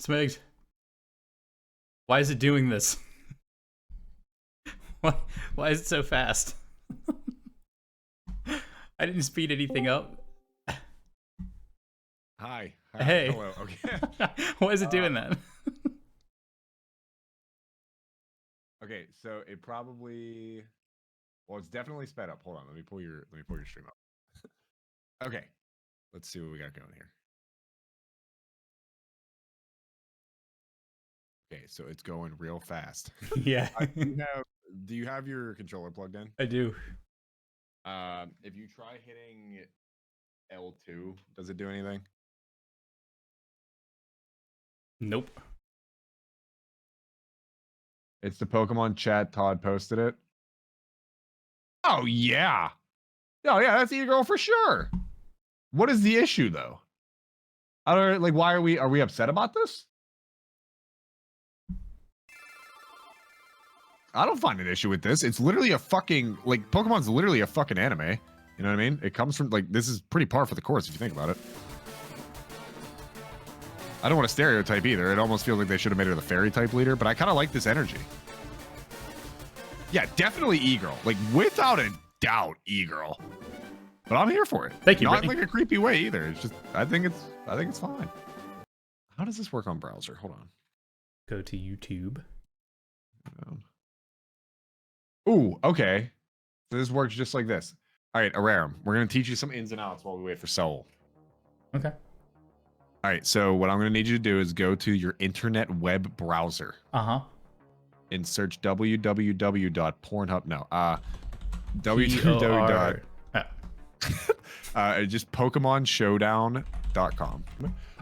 Smegs, why is it doing this? why, why is it so fast? I didn't speed anything up. Hi. Hey. Hello. Okay. Why is it doing that? Okay. So it probably. Well, it's definitely sped up. Hold on. Let me pull your stream up. Okay. Let's see what we got going here. Okay. So it's going real fast. Yeah. Do you have your controller plugged in? I do. If you try hitting L2, does it do anything? Nope. It's the Pokemon chat. Todd posted it. Oh yeah. Oh yeah, that's E-Girl for sure. What is the issue though? I don't like. Why are we upset about this? I don't find an issue with this. It's literally a fucking like Pokemon's literally a fucking anime. You know what I mean? It comes from like this is pretty par for the course if you think about it. I don't want to stereotype either. It almost feels like they should have made her the fairy type leader, but I kind of like this energy. Yeah, definitely E-Girl. Like without a doubt, E-Girl. But I'm here for it. Thank you. Not in like a creepy way either. It's just I think it's fine. How does this work on browser? Hold on. Go to YouTube. Ooh, okay. So this works just like this. All right, Ararum, we're going to teach you some ins and outs while we wait for Soul. Okay. All right, so what I'm going to need you to do is go to your internet web browser. Uh-huh. And search www.pornhub. No, www. Just PokemonShowdown.com.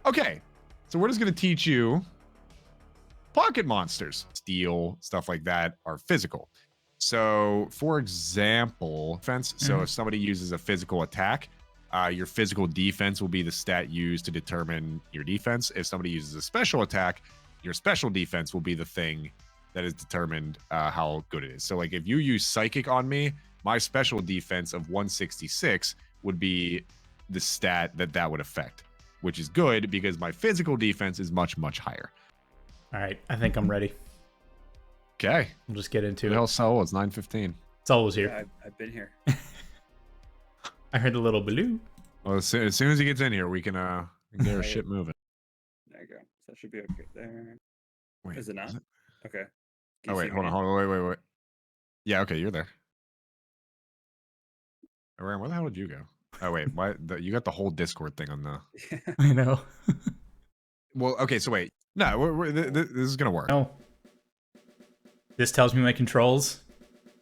Okay, so we're just going to teach you pocket monsters. Steel, stuff like that are physical. So, for example, defense. So, if somebody uses a physical attack, your physical defense will be the stat used to determine your defense. If somebody uses a special attack, your special defense will be the thing that is determined how good it is. So, like if you use psychic on me, my special defense of 166 would be the stat that would affect, which is good because my physical defense is much, much higher. All right, I think I'm ready. Okay. We'll just get into it. Hell, Soul, it's 9:15. Soul's here. Yeah, I've been here. I heard the little baloo. Well, as soon as he gets in here, we can get our shit moving. There you go. So that should be okay there. Wait, Is it not? Okay. Oh wait, hold on, wait. Yeah, okay, you're there. Aaron, where the hell did you go? Oh wait, why? You got the whole Discord thing on the. I know. Well, okay, so wait. No, this is gonna work. No. This tells me my controls.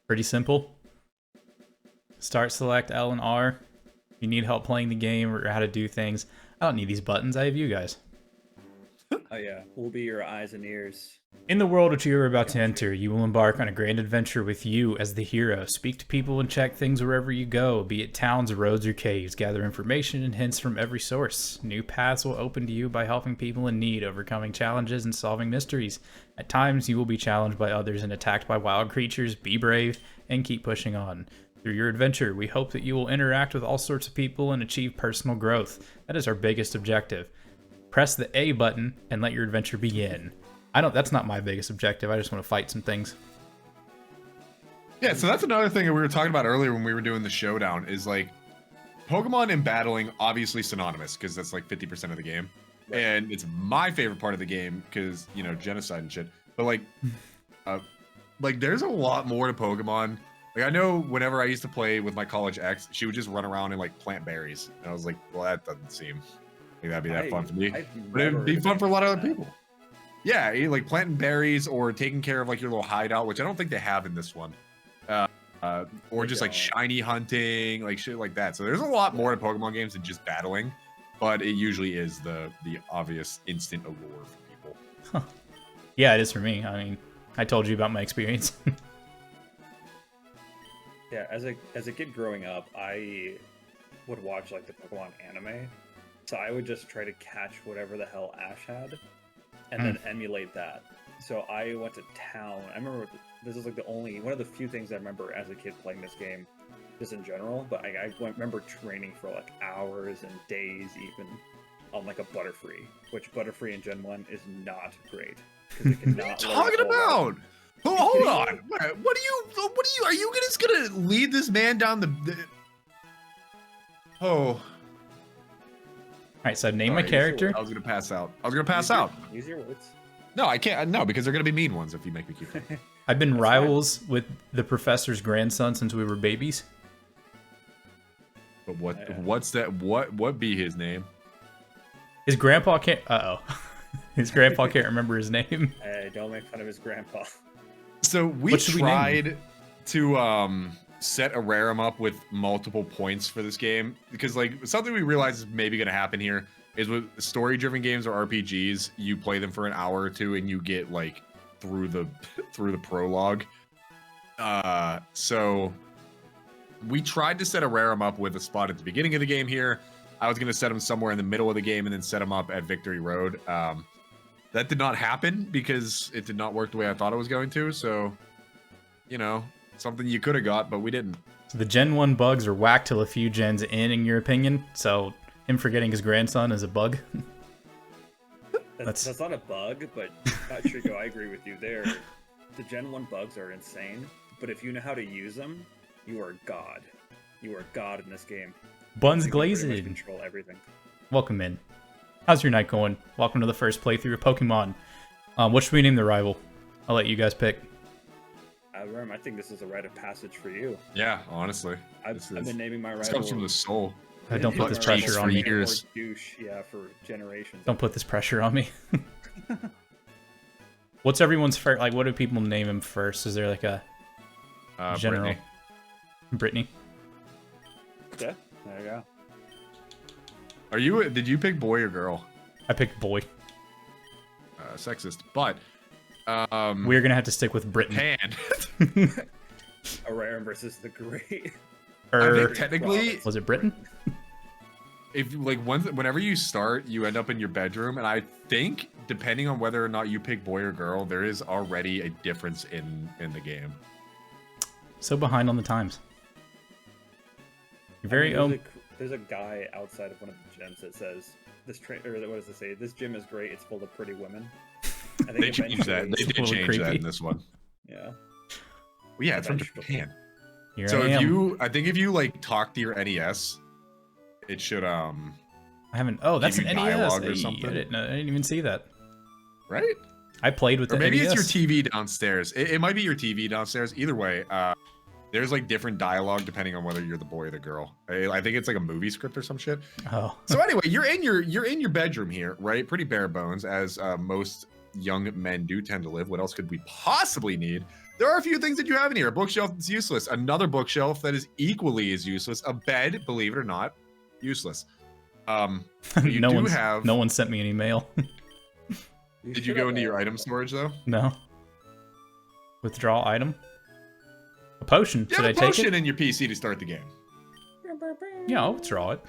Pretty simple. Start, select L and R. If you need help playing the game or how to do things, I don't need these buttons. I have you guys. Oh yeah, we'll be your eyes and ears. In the world which you are about to enter, you will embark on a grand adventure with you as the hero. Speak to people and check things wherever you go, be it towns, roads, or caves. Gather information and hints from every source. New paths will open to you by helping people in need, overcoming challenges, and solving mysteries. At times, you will be challenged by others and attacked by wild creatures. Be brave and keep pushing on. Through your adventure, we hope that you will interact with all sorts of people and achieve personal growth. That is our biggest objective. Press the A button and let your adventure begin. That's not my biggest objective. I just want to fight some things. Yeah, so that's another thing that we were talking about earlier when we were doing the showdown is like Pokemon and battling, obviously synonymous because that's like 50% of the game. Right. And it's my favorite part of the game because, you know, genocide and shit. But like there's a lot more to Pokemon. Like I know whenever I used to play with my college ex, she would just run around and like plant berries. And I was like, well, that doesn't seem like that'd be that fun for me. But it'd be fun for a lot of other people. Yeah, like planting berries or taking care of like your little hideout, which I don't think they have in this one. Or just like shiny hunting, like shit like that. So there's a lot more to Pokemon games than just battling, but it usually is the obvious instant allure for people. Huh. Yeah, it is for me. I mean, I told you about my experience. Yeah, as a kid growing up, I would watch like the Pokemon anime. So I would just try to catch whatever the hell Ash had and then emulate that. So I went to town. I remember this is like one of the few things I remember as a kid playing this game, just in general. But I remember training for like hours and days even. on like a Butterfree, which Butterfree in Gen 1 is not great. 'Cause it cannot What are you learn talking full level. about? Hold on. What are you? Are you just gonna lead this man down the? Oh. All right, so name my Sorry, character. I was gonna pass out. I was gonna pass out. Use your words. No, I can't. No, because they're gonna be mean ones if you make me keep them. I've been That's rivals with the professor's grandson since we were babies. But what? Yeah. What's that? What be his name? His grandpa can't. His grandpa can't remember his name. Hey, don't make fun of his grandpa. So we What should we name tried to set Ararum up with multiple points for this game because like something we realized is maybe gonna happen here is with story-driven games or RPGs, you play them for an hour or two and you get like through the prologue. So we tried to set Ararum up with a spot at the beginning of the game here. I was gonna set him somewhere in the middle of the game and then set him up at Victory Road. That did not happen because it did not work the way I thought it was going to. So, you know, something you could have got, but we didn't. So the Gen 1 bugs are whacked till a few gens in your opinion. So him forgetting his grandson is a bug. That's not a bug, but Trico, I agree with you there. The Gen 1 bugs are insane, but if you know how to use them, you are God. You are God in this game. Buns You can pretty much glazing. control everything. Welcome in. How's your night going? Welcome to the first playthrough of Pokemon. What should we name the rival? I'll let you guys pick. I think this is a rite of passage for you. Yeah, honestly. I've been naming my This rival. comes from the soul. Don't put this But pressure cheeks on for me. years. Douche, yeah, for generations. Don't put this pressure on me. What's everyone's first? Like, what do people name him first? Is there like a general? Brittany. Brittany. Yeah, there you go. Did you pick boy or girl? I picked boy. Sexist, but We're gonna have to stick with Brittany. hand. Ararum versus the Great. I think technically, Was it Britain? if like whenever you start, you end up in your bedroom, and I think depending on whether or not you pick boy or girl, there is already a difference in the game. So behind on the times. You're very There's a guy outside of one of the gyms that says this what does it say? This gym is great. It's full of pretty women. I think They changed that. eventually- They did a little change that creepy. in this one. Yeah. Well, yeah, it's from Eventually. Japan. Here So I if am. I think if you like talk to your NES, it should I haven't. Oh, that's give an you NES. dialogue or Hey, something. I didn't even see that. right? I played with Or the maybe NES. it's your TV downstairs. It might be your TV downstairs. Either way, there's like different dialogue depending on whether you're the boy or the girl. I think it's like a movie script or some shit. Oh, So anyway, you're in your bedroom here, right? Pretty bare bones, as most young men do tend to live. What else could we possibly need? There are a few things that you have in here. A bookshelf that's useless. Another bookshelf that is equally as useless. A bed, believe it or not, useless. But you do have. no one sent me any mail. Did you go into your item storage though? No. Withdraw item. A potion. You Should have I a take potion it? in your PC to start the game. Yeah, I'll withdraw it.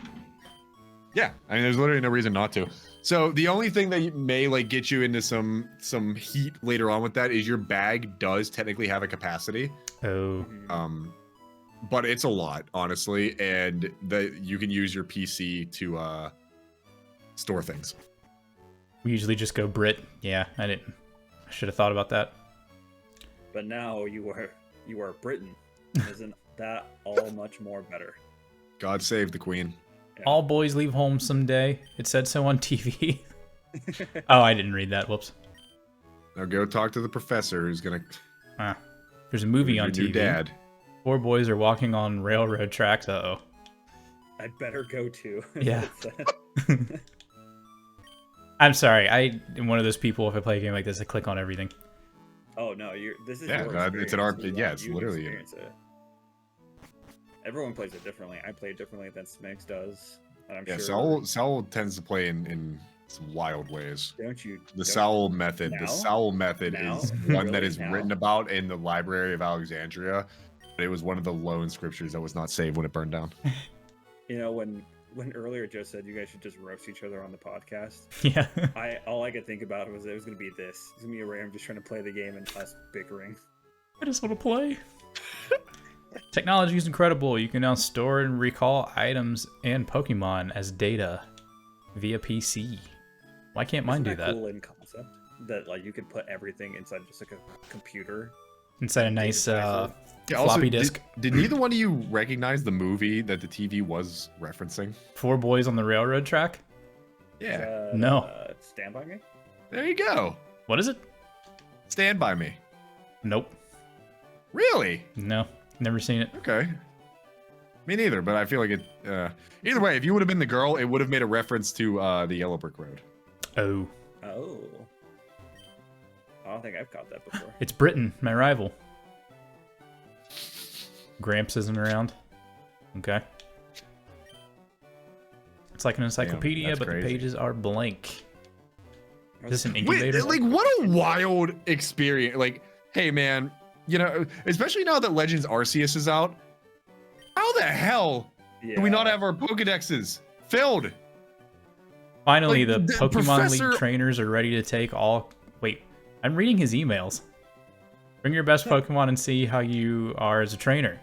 Yeah, I mean, there's literally no reason not to. So the only thing that may like get you into some heat later on with that is your bag does technically have a capacity, Oh, but it's a lot, honestly, and that you can use your PC to store things. we usually just go Brit. Yeah, I should have thought about that. But now you are Britain. Isn't that all much more better? God save the Queen. Yeah. All boys leave home someday. It said so on TV. Oh, I didn't read that. Whoops. Now go talk to the professor who's gonna. There's a movie your on new TV. dad. 4 boys are walking on railroad tracks. Uh-oh. I'd better go to. Yeah. I'm sorry. I am one of those people, if I play a game like this, I click on everything. Oh no, this is Yeah, your it's an experience. RP. We Yeah, want it's you to literally. experience it. Everyone plays it differently. I play it differently than Smigs does, and I'm Yeah, sure. Saul tends to play in some wild ways. Don't you? The don't- Saul method. Now? The Saul method Now? is one that Really? is Now? written about in the Library of Alexandria. But it was one of the lone scriptures that was not saved when it burned down. You know when earlier Joe said you guys should just roast each other on the podcast. Yeah. All I could think about was it was gonna be this. It's gonna be a Ram just trying to play the game and us bickering. I just want to play. Technology is incredible. You can now store and recall items and Pokemon as data. via PC. Why can't mine Isn't do that? Cool in concept that like you could put everything inside just like a computer. Inside a nice Yeah, also, floppy disk. Did neither one of you recognize the movie that the TV was referencing? Four boys on the railroad track? Yeah. No. Stand by Me. There you go. What is it? Stand by Me. Nope. Really? No. Never seen it. Okay. Me neither, but I feel like it. Either way, if you would have been the girl, it would have made a reference to the Yellow Brick Road. Oh. Oh. I don't think I've caught that before. It's Britain, my rival. Gramps isn't around. Okay. It's like an encyclopedia, that's but the crazy. pages are blank. Is this an Wait, incubator? like what a wild experience! Like, hey man, you know, especially now that Legends Arceus is out, how the hell Yeah. do we not have our Pokedexes filled? Finally, like, the the Pokemon professor- League trainers are ready to take all... Wait, I'm reading his emails. Bring your best Pokemon and see how you are as a trainer.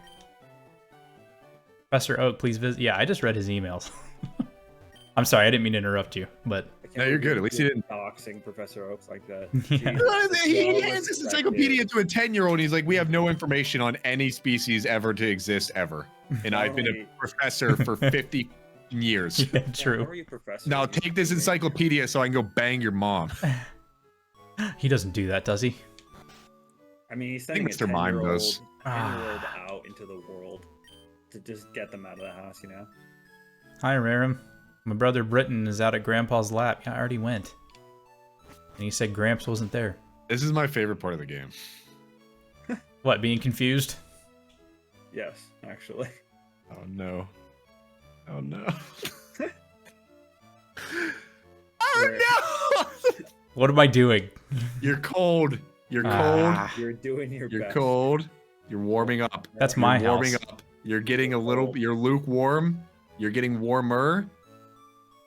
Professor Oak, please visit... Yeah, I just read his emails. I'm sorry, I didn't mean to interrupt you, but... I can't No, you're believe good. At least he didn't. doxing Professor Oaks like that. Yeah. Jesus, He well hands this respected. encyclopedia to a 10-year-old, and he's like, "We have no information on any species ever to exist ever." And I've been a Normally- professor for 50 years. Yeah, Yeah, true. how are you, Professor? Now You take this fucking- encyclopedia so I can go bang your mom. He doesn't do that, does he? I mean, he's I think sending a Mr. Mime 10-year-old does. 10-year-old out into the world to just get them out of the house, you know? Hi, Rarum. My brother Britton is out at Grandpa's lap. Yeah, I already went. And he said Gramps wasn't there. This is my favorite part of the game. What, being confused? Yes, actually. Oh no. Oh no. Where- Oh no! What am I doing? You're cold. You're cold. Ah, You're doing your You're best. cold. You're warming up. that's You're my warming house. up. You're getting a little. You're lukewarm. You're getting warmer.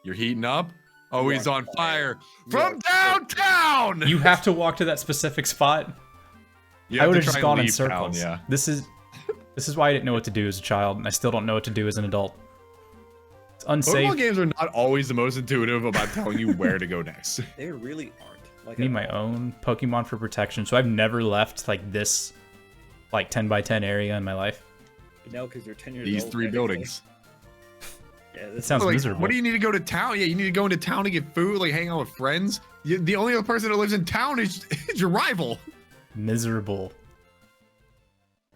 You're heating up. Oh, You he's are on fire. fire You from are downtown. You have to walk to that specific spot. You I have would to have just try and gone in leave town, circles. yeah. This is why I didn't know what to do as a child, and I still don't know what to do as an adult. It's unsafe. Pokemon games are not always the most intuitive about telling you where to go next. They really aren't. Like, I need at my all. own Pokemon for protection, so I've never left like this, like 10 by 10 area in my life. No, because you're 10 years These old. 3 technically. buildings. Yeah, It this sounds Like, miserable. what do you need to go to town? Yeah, you need to go into town to get food, like hang out with friends. The only other person that lives in town is your rival. Miserable.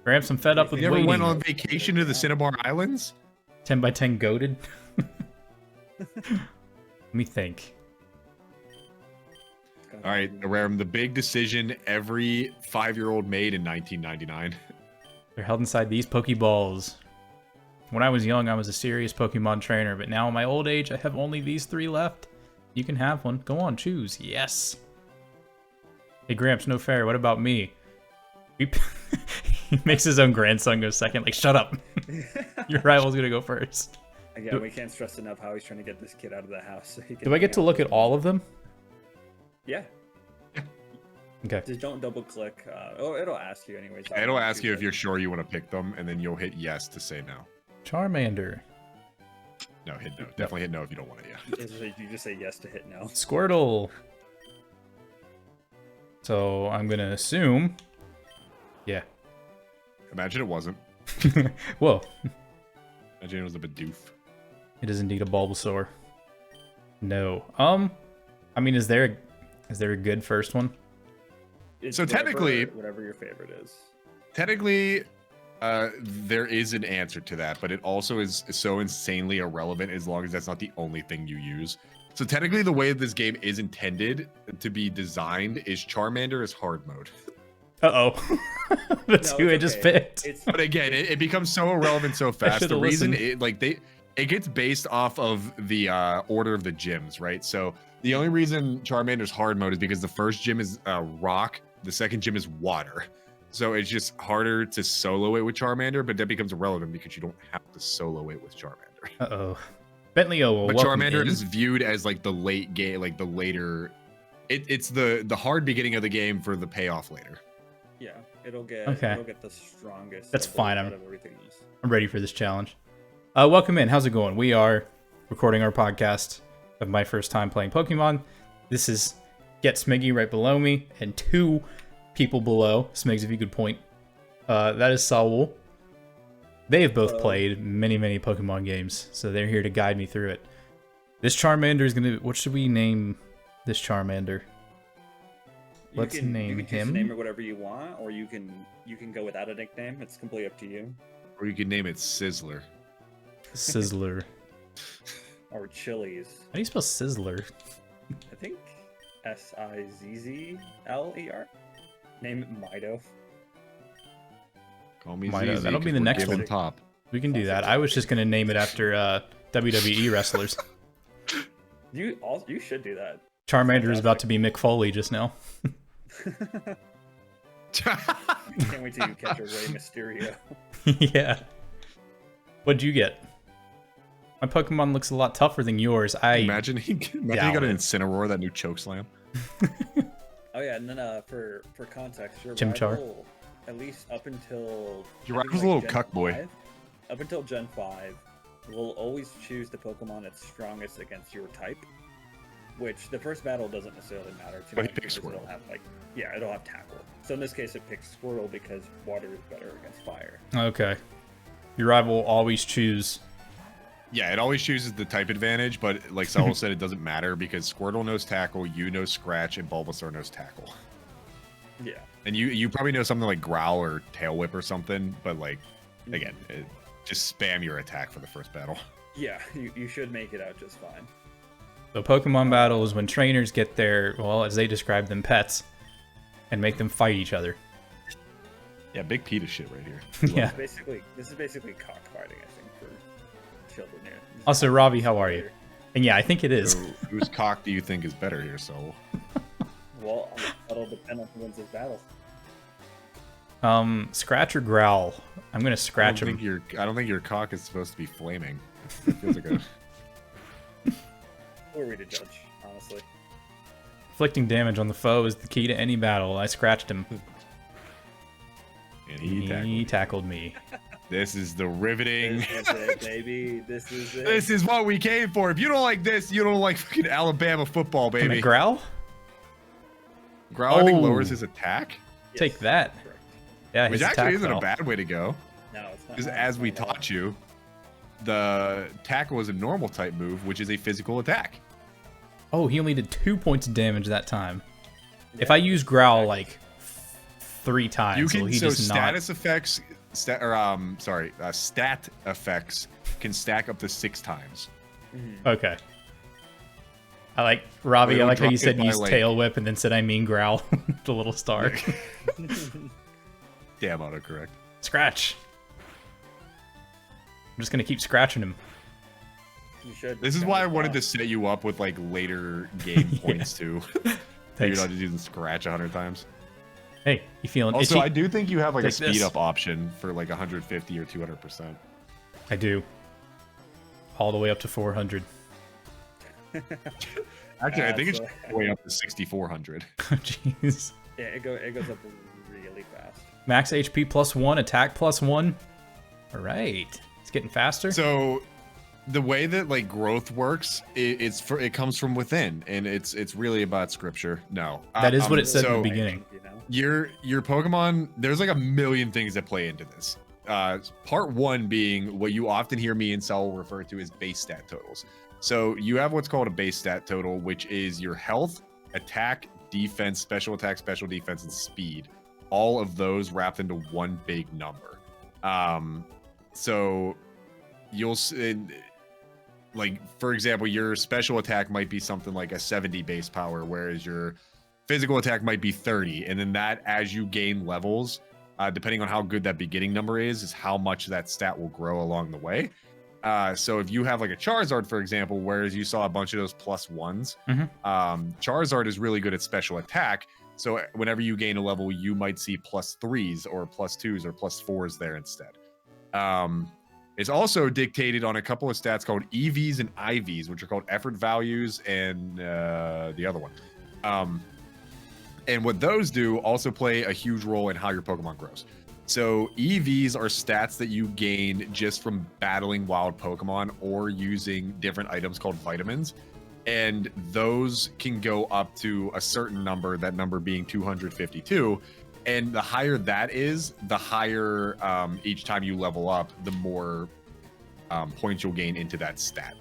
Gramps, I'm fed up with You ever waiting. went on vacation to the Cinnabar Islands? 10 by 10 goaded. Let me think. All right, Aram, the big decision every 5-year-old made in 1999. They're held inside these Pokeballs. When I was young, I was a serious Pokemon trainer, but now in my old age, I have only these 3 left. You can have one. Go on, choose. Yes. Hey, Gramps, no fair. What about me? He makes his own grandson go second. Like, shut up. Your rival's gonna go first. Again, we can't stress enough how he's trying to get this kid out of the house. So he can Do I get to hang out look with at all of them? Yeah, Okay. just don't double click. Oh, it'll ask you anyways. It'll ask you if you're sure you want to pick them, and then you'll hit yes to say no. Charmander. No, hit no. Definitely hit no if you don't want it. Yeah. You just say yes to hit no. Squirtle. So I'm gonna assume. Yeah. Imagine it wasn't. Whoa. Imagine it was a Bidoof. It is indeed a Bulbasaur. No. I mean, is there a good first one? It's So technically- whatever your favorite is. Technically, there is an answer to that, but it also is so insanely irrelevant as long as that's not the only thing you use. So technically, the way this game is intended to be designed is Charmander is hard mode. Uh-oh. That's No, who I it's just okay. picked. It's But again, it becomes so irrelevant so fast. The should've reason listened. it gets based off of the order of the gyms, right? So the only reason Charmander's hard mode is because the first gym is rock, the second gym is water. So it's just harder to solo it with Charmander, but that becomes irrelevant because you don't have to solo it with Charmander. Uh-oh. Bentley O, But welcome Charmander in. is viewed as like the late game, like the later. It's the hard beginning of the game for the payoff later. yeah, it'll get the strongest. That's fine, out of everything else. I'm ready for this challenge. Welcome in. How's it going? We are recording our podcast. of my first time playing Pokemon. This is Get Smiggy right below me, and 2 people below. Smigs, if you could point. That is Saul. They have both played many, many Pokemon games, so they're here to guide me through it. This Charmander is gonna. What should we name this Charmander? Let's name you can him. Just name it whatever you want, or you can go without a nickname. It's completely up to you. Or you could name it Sizzler. Sizzler. Or Chili's. How do you spell Sizzler? I think Sizzler. Name it Mido. Call me Mido, ZZ, that'll be 'cause the we're next giving one. top. We can do that. I was just gonna name it after WWE wrestlers. You should do that. Charmander is about to be Mick Foley just now. Can't wait till you catch a Rey Mysterio. Yeah. What'd you get? My Pokemon looks a lot tougher than yours. Imagine he got an Incineroar, that new choke slam. Oh yeah, and then for context, your Chimchar. rival, at least up until Your I think, rival's a little Gen cuck boy. 5, up until Gen 5, will always choose the Pokemon that's strongest against your type. Which the first battle doesn't necessarily matter too But he much picks because it'll have it'll have tackle. So in this case, it picks Squirtle because water is better against fire. Okay. Your rival will always choose. Yeah, it always chooses the type advantage, but like Saul said, it doesn't matter because Squirtle knows tackle, you know scratch, and Bulbasaur knows tackle. Yeah. And you probably know something like Growl or Tail Whip or something, but like again, just spam your attack for the first battle. Yeah, you should make it out just fine. So Pokemon battle is when trainers get their, well, as they describe them, pets, and make them fight each other. Yeah, big Peta shit right here. Yeah. This is basically cockfighting, I think, for children here. Also, Robbie, how are you? And yeah, I think it is. So whose cock do you think is better here, Saul? Well, that'll depend on who wins this battle. Scratch or Growl? I'm gonna scratch him. I don't think your cock is supposed to be flaming. It feels like a... Who are we to judge, honestly? Inflicting damage on the foe is the key to any battle. I scratched him. And He tackled me. This is the riveting. This is it, baby. This is it. This is what we came for. If you don't like this, you don't like fucking Alabama football, Can I baby. Growl? Growl, I think, Oh. lowers his attack, Yes, Take that. correct. Yeah, which his actually attack isn't fell. a bad way to go. No, it's not. Because no, as it's we not at all. taught you, the tackle is a normal type move, which is a physical attack. Oh, he only did 2 points of damage that time. If Yeah. I use Growl like 3 times, You will can he so just not? status effects, stat effects can stack up to 6 times. Okay. I like Robbie. It'll I like how drop you it said by, use like- Tail Whip and then said I mean Growl. The little star. Damn autocorrect. Scratch. I'm just gonna keep scratching him. You should. This is kind why I of wanted to thought. set you up with like later game points too. You're Thanks. not just using scratch 100 times. Hey, you feeling Also, itchy? I do think you have like a Take speed this. up option for like 150 or 200%. I do. All the way up to 400. Actually, I think it's so- way up to 6,400. Jeez. Yeah, it goes up really fast. Max HP +1, attack +1. All right. It's getting faster. So, the way that like growth works, it comes from within, and it's really about scripture. No, That is what it said in so the beginning. You know? your Pokemon, there's like a million things that play into this. Part 1 being what you often hear me and Sal refer to as base stat totals. So you have what's called a base stat total, which is your health, attack, defense, special attack, special defense, and speed. All of those wrapped into one big number. So you'll like, for example, your special attack might be something like a 70 base power, whereas your physical attack might be 30. And then that, as you gain levels, depending on how good that beginning number is how much that stat will grow along the way. So if you have like a Charizard, for example, whereas you saw a bunch of those +1s, Charizard is really good at special attack. So whenever you gain a level, you might see +3s or +2s or +4s there instead. It's also dictated on a couple of stats called EVs and IVs, which are called effort values and the other one. And what those do also play a huge role in how your Pokemon grows. So EVs are stats that you gain just from battling wild Pokemon or using different items called vitamins. and those can go up to a certain number, that number being 252. And the higher that is, the higher each time you level up, the more points you'll gain into that stat.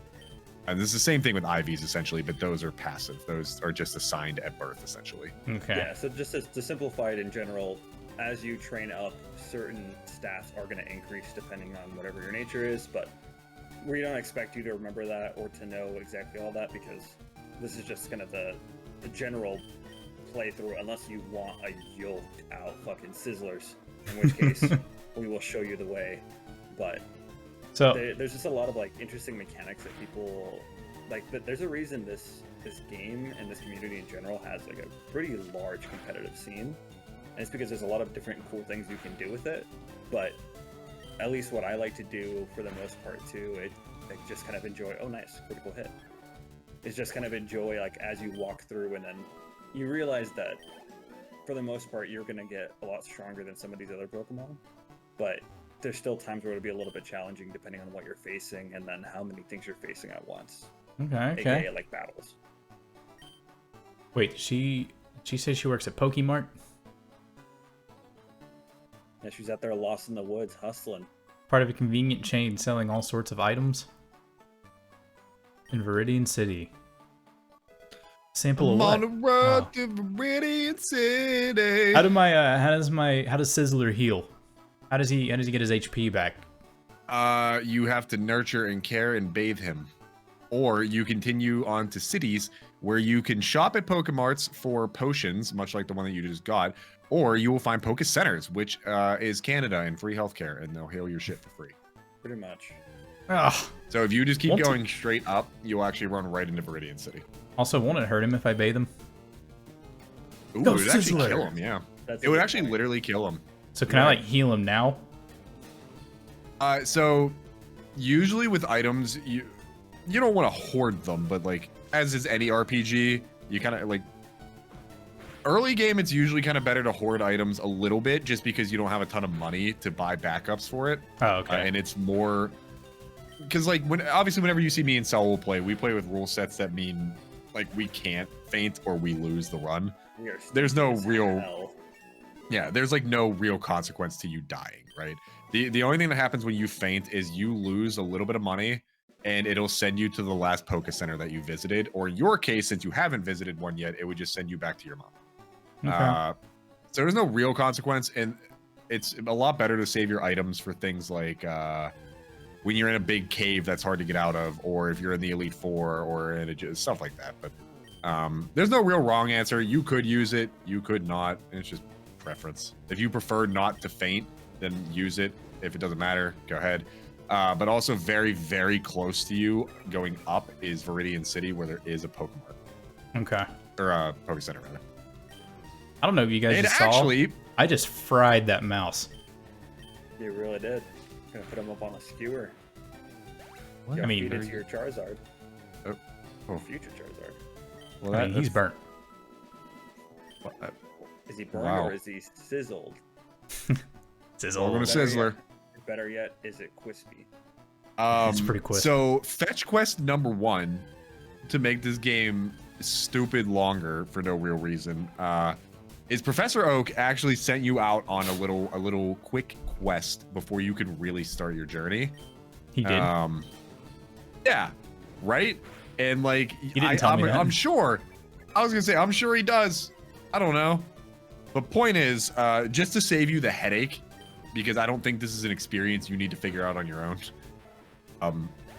And this is the same thing with IVs essentially, but those are passive. Those are just assigned at birth essentially. Okay. Yeah, so just to simplify it in general, as you train up, certain stats are going to increase depending on whatever your nature is, but we don't expect you to remember that or to know exactly all that, because this is just kind of the general playthrough, unless you want a yoked out fucking Sizzlers, in which case we will show you the way. But So there's just a lot of like interesting mechanics that people like. There's a reason this game and this community in general has like a pretty large competitive scene, and it's because there's a lot of different cool things you can do with it. But at least what I like to do for the most part too, it like just kind of enjoy. Oh, nice critical hit. It's just kind of enjoy like as you walk through, and then you realize that for the most part you're gonna get a lot stronger than some of these other Pokemon, but there's still times where it'll be a little bit challenging depending on what you're facing and then how many things you're facing at once. okay. AKA like battles. Wait, did she say she works at Pokemart? Yeah, she's out there lost in the woods hustling. Part of a convenient chain selling all sorts of items in Viridian City. Sample of I'm what? on the road Oh. to Viridian City. How does Sizzler heal? How does he get his HP back? You have to nurture and care and bathe him. Or you continue on to cities where you can shop at Pokemarts for potions, much like the one that you just got, or you will find Poke Centers, which is Canada and free healthcare, and they'll heal your shit for free. Pretty much. Ugh. So if you just keep Won't it- going straight up, you'll actually run right into Viridian City. Also, won't it hurt him if I bathe him? Ooh, Go it would actually Sizzler. kill him, yeah. That's It a would good actually point. literally kill him. So can I Right. like heal him now? So usually with items, you don't want to hoard them, but like as is any RPG, you kind of like early game. It's usually kind of better to hoard items a little bit, just because you don't have a ton of money to buy backups for it, Oh, okay. and it's more because like whenever you see me and Saul play, we play with rule sets that mean like we can't faint or we lose the run. We are There's no stingy as real- hell. Yeah, there's like no real consequence to you dying, right? The only thing that happens when you faint is you lose a little bit of money, and it'll send you to the last Poke Center that you visited, or in your case, since you haven't visited one yet, it would just send you back to your mom. Okay. So there's no real consequence, and it's a lot better to save your items for things like when you're in a big cave that's hard to get out of, or if you're in the Elite Four, or in stuff like that. But there's no real wrong answer. You could use it, you could not. It's just preference. If you prefer not to faint, then use it. If it doesn't matter, go ahead. But also very, very close to you, going up, is Viridian City, where there is a Pokemon Okay. or a Poke Center rather. I don't know if you guys And just saw. actually, I just fried that mouse. You really did. Gonna put him up on a skewer. What? Go I mean- feed it to your Charizard. Oh. Future Charizard. well, I mean, he's burnt. Is he burned Wow. or is he sizzled? Sizzle. Welcome to Sizzler. Better yet, is it crispy? It's pretty quick. So fetch quest number 1 to make this game stupid longer for no real reason is Professor Oak actually sent you out on a little quick quest before you could really start your journey. He did. Yeah, right. And like didn't tell me that. I'm sure. I was gonna say I'm sure he does. I don't know. But point is, just to save you the headache, because I don't think this is an experience you need to figure out on your own.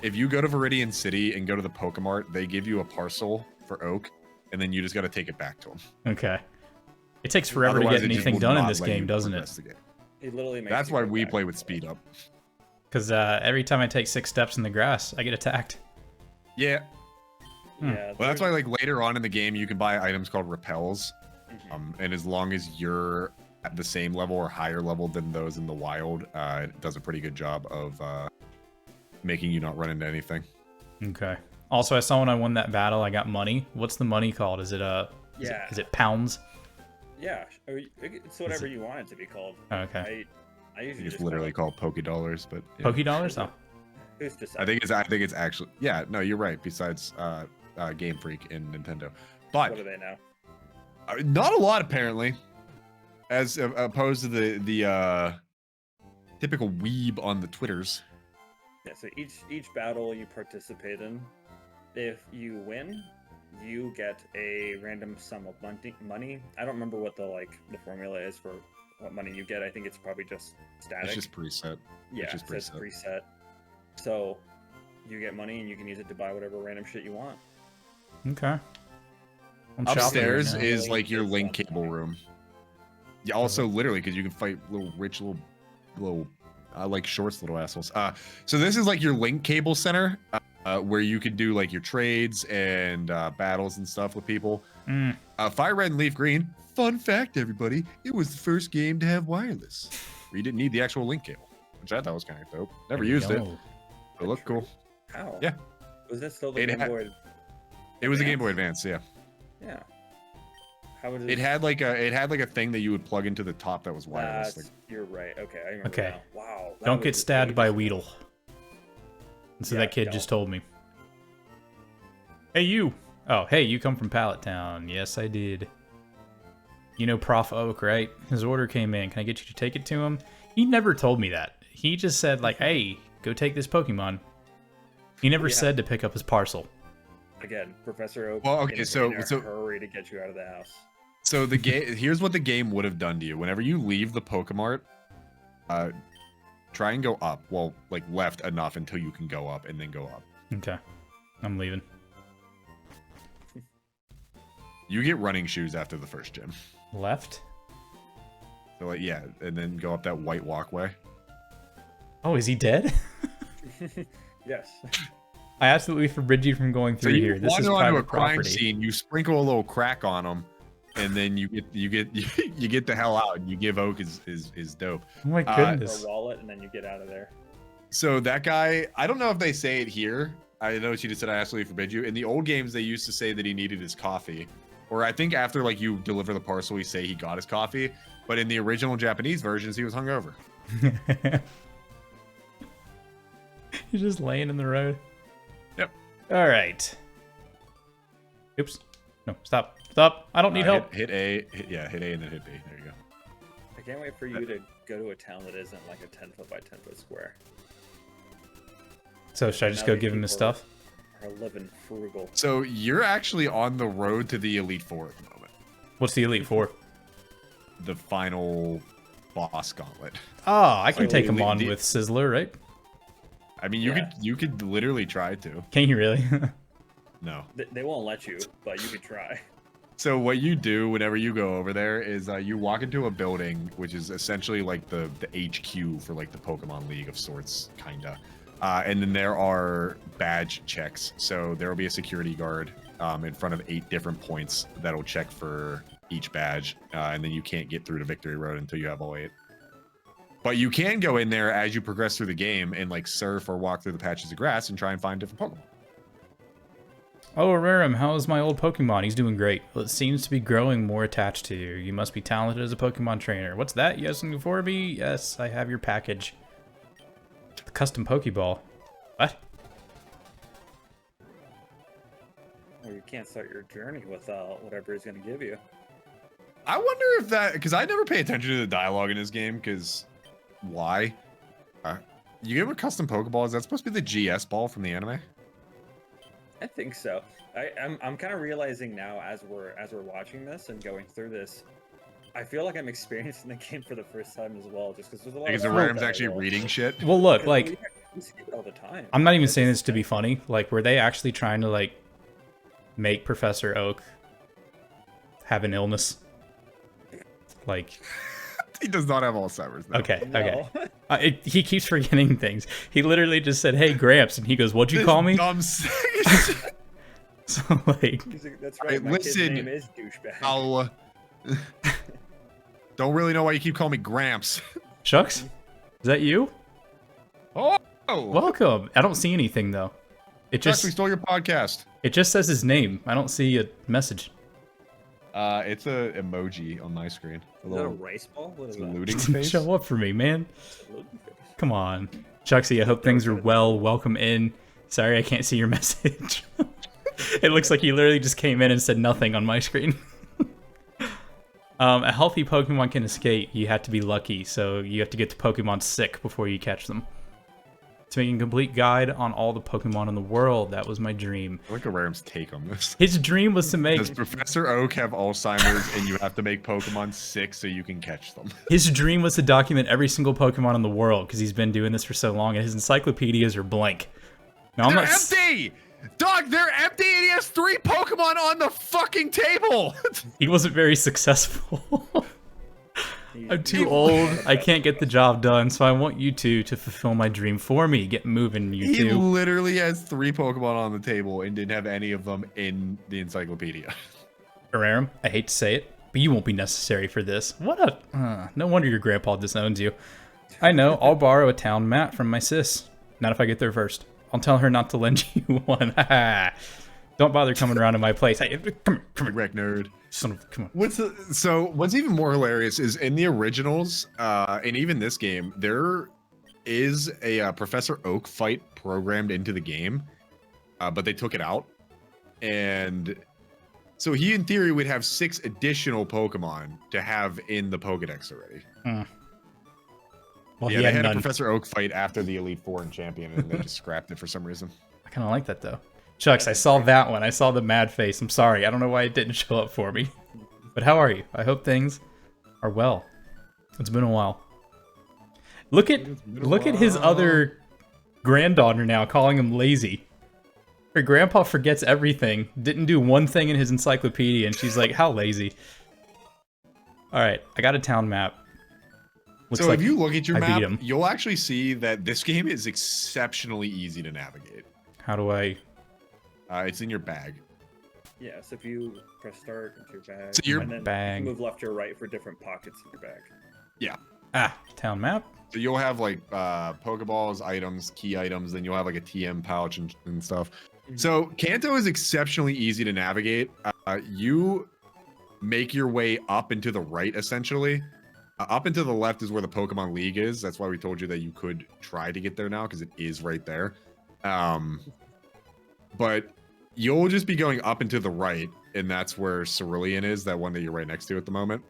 If you go to Viridian City and go to the Pokemart, they give you a parcel for Oak, and then you just got to take it back to him. Okay. It takes forever Otherwise, to it get just anything will done in not this let you game, doesn't it? progress the game. He literally makes That's you why go we back play and with speed forth. up. Because every time I take 6 steps in the grass, I get attacked. Yeah. Yeah. Well, that's why like later on in the game, you can buy items called repels. Mhm. And as long as you're at the same level or higher level than those in the wild, it does a pretty good job of making you not run into anything. Okay. Also, I saw when I won that battle, I got money. What's the money called? Is it Yeah. is it pounds? Yeah. It's whatever you want it to be called. Oh, okay. I usually It's just literally called Poké Dollars, but yeah. Poké dollars? Oh. Who's I deciding? think it's actually, yeah, no, you're right. Besides Game Freak and Nintendo. What But do they know? not a lot apparently, as opposed to the typical weeb on the Twitters. Yeah, so each battle you participate in, if you win, you get a random sum of money. I don't remember what the formula is for what money you get. I think it's probably just static. It's just preset. Yeah, it's just it says preset. So you get money and you can use it to buy whatever random shit you want. Okay. I'm shopping Upstairs right now. is like your It's link fun. cable room. Yeah, also literally because you can fight little rich little like shorts little assholes. So this is like your link cable center where you can do like your trades and battles and stuff with people. Fire Red and Leaf Green. Fun fact, everybody, it was the first game to have wireless. Where you didn't need the actual link cable, which I thought was kind of dope. Never used it. Yo. It looked cool. How? Yeah. Was that still the It Game had- Boy? It was a Game Boy Advance? Advance, yeah. Yeah. How would It had like a thing that you would plug into the top that was wireless. That's, you're right. Okay, I remember Okay. now. Wow. that Don't was get stabbed by ages ago. Weedle. And so Yeah, that kid don't. just told me. Hey, you. Oh, hey, you come from Pallet Town. Yes, I did. You know Prof Oak, right? His order came in. Can I get you to take it to him? He never told me that. He just said, like, hey, go take this Pokemon. He never Yeah. said to pick up his parcel. Again, Professor Oak. Well, okay, in so- a so- hurry to get you out of the house. So the game here's what the game would have done to you. Whenever you leave the Pokemart, try and go up. Well, like left enough until you can go up and then go up. Okay. I'm leaving. You get running shoes after the first gym. Left? So like yeah, and then go up that white walkway. Oh, is he dead? Yes. I absolutely forbid you from going So through you here. This is wander onto a private crime property. scene, you sprinkle a little crack on them, and then you get the hell out and you give Oak his dope. Oh my For goodness. a wallet, and then you get out of there. So that guy, I don't know if they say it here. I know she just said I absolutely forbid you. In the old games, they used to say that he needed his coffee. Or I think after like you deliver the parcel, we say he got his coffee. But in the original Japanese versions, he was hungover. He's just laying in the road. Yep. All right. Oops. No, stop. Stop. I don't need help. Hit A, hit A, and then hit B. There you go. I can't wait for you to go to a town that isn't like a 10-foot by 10-foot square. So should I just Now go that give him his people stuff? Are living frugal. So you're actually on the road to the Elite Four at the moment. What's the Elite Four? The final boss gauntlet. Oh, I can Like, take him the- on the- with Sizzler, right? I mean, Yeah. you could literally try to. Can you really? No. They won't let you, but you could try. So what you do whenever you go over there is you walk into a building, which is essentially like the HQ for like the Pokemon League of sorts, kinda. And then there are badge checks. So there will be a security guard in front of 8 different points that'll check for each badge, and then you can't get through to Victory Road until you have all 8. But you can go in there as you progress through the game and like surf or walk through the patches of grass and try and find different Pokemon. Oh, Rerum, how's my old Pokemon? He's doing great. Well, it seems to be growing more attached to you. You must be talented as a Pokemon trainer. What's that? You asking for me? Yes, I have your package. The custom Pokeball. What? Or you can't start your journey without whatever he's going to give you. I wonder if that, because I never pay attention to the dialogue in this game, because why? You give him a custom Pokeball. Is that supposed to be the GS ball from the anime? I think so. I'm kind of realizing now as we're watching this and going through this, I feel like I'm experiencing the game for the first time as well, just because there's a lot Because of the stuff Ram's that I actually roll. reading shit. Well, look, Because like, we see it all the time. I'm not even It's saying just- this to be funny. Like, were they actually trying to, like, make Professor Oak have an illness? Like, He does not have Alzheimer's. No. okay, okay. No. He keeps forgetting things. He literally just said, "Hey, Gramps," and he goes, "What'd you This call me?" Dumb So, like, He's like, that's Hey, right. My kid's listen, name is douchebag. I'll, don't really know why you keep calling me Gramps. Shucks, is that you? Oh, Welcome. I don't see anything though. It Chucks, we just stole your podcast. says his name. I don't see a message. It's a emoji on my screen. A Is that a little rice ball? What is that? saluting face. Show up for me, man. Come on, Chucksy. I hope things are well. Welcome in. Sorry, I can't see your message. It looks like he literally just came in and said nothing on my screen. A healthy Pokemon can escape. You have to be lucky, so you have to get the Pokemon sick before you catch them. To make a complete guide on all the Pokemon in the world. That was my dream. I like Araram's take on this. His dream was to make... Does Professor Oak have Alzheimer's and you have to make Pokemon sick so you can catch them? His dream was to document every single Pokemon in the world because he's been doing this for so long, and his encyclopedias are blank. Now, They're empty! Dog, they're empty and he has 3 Pokemon on the fucking table! He wasn't very successful. I'm too old. I can't get the job done, so I want you two to fulfill my dream for me. Get moving, you He two. literally has 3 Pokemon on the table and didn't have any of them in the encyclopedia. Araram, I hate to say it, but you won't be necessary for this. What a... no wonder your grandpa disowns you. I know, I'll borrow a town map from my sis. Not if I get there first. I'll tell her not to lend you one. Don't bother coming around to my place. Hey, come here. Wreck nerd. Son of, come on. What's even more hilarious is in the originals, and even this game, there is a Professor Oak fight programmed into the game, but they took it out. And so he, in theory, would have 6 additional Pokemon to have in the Pokedex already. Well, Yeah, he they had had a none. Professor Oak fight after the Elite Four and Champion, and they just scrapped it for some reason. I kind of like that, though. Chucks, I saw that one. I saw the mad face. I'm sorry. I don't know why it didn't show up for me. But how are you? I hope things are well. It's been a while. Look at his other granddaughter now, calling him lazy. Her grandpa forgets everything. Didn't do one thing in his encyclopedia, and she's like, how lazy. Alright, I got a town map. Looks So like if you look at your I beat map, him. you'll actually see that this game is exceptionally easy to navigate. How do I... It's in your bag. Yes, if you press start into your bag, So your and then bag. move left or right for different pockets in your bag. Yeah. Town map? So you'll have like Pokeballs, items, key items, then you'll have like a TM pouch and stuff. So Kanto is exceptionally easy to navigate. You make your way up and to the right, essentially. Up and to the left is where the Pokemon League is. That's why we told you that you could try to get there now, because it is right there. But you'll just be going up and to the right, and that's where Cerulean is, that one that you're right next to at the moment.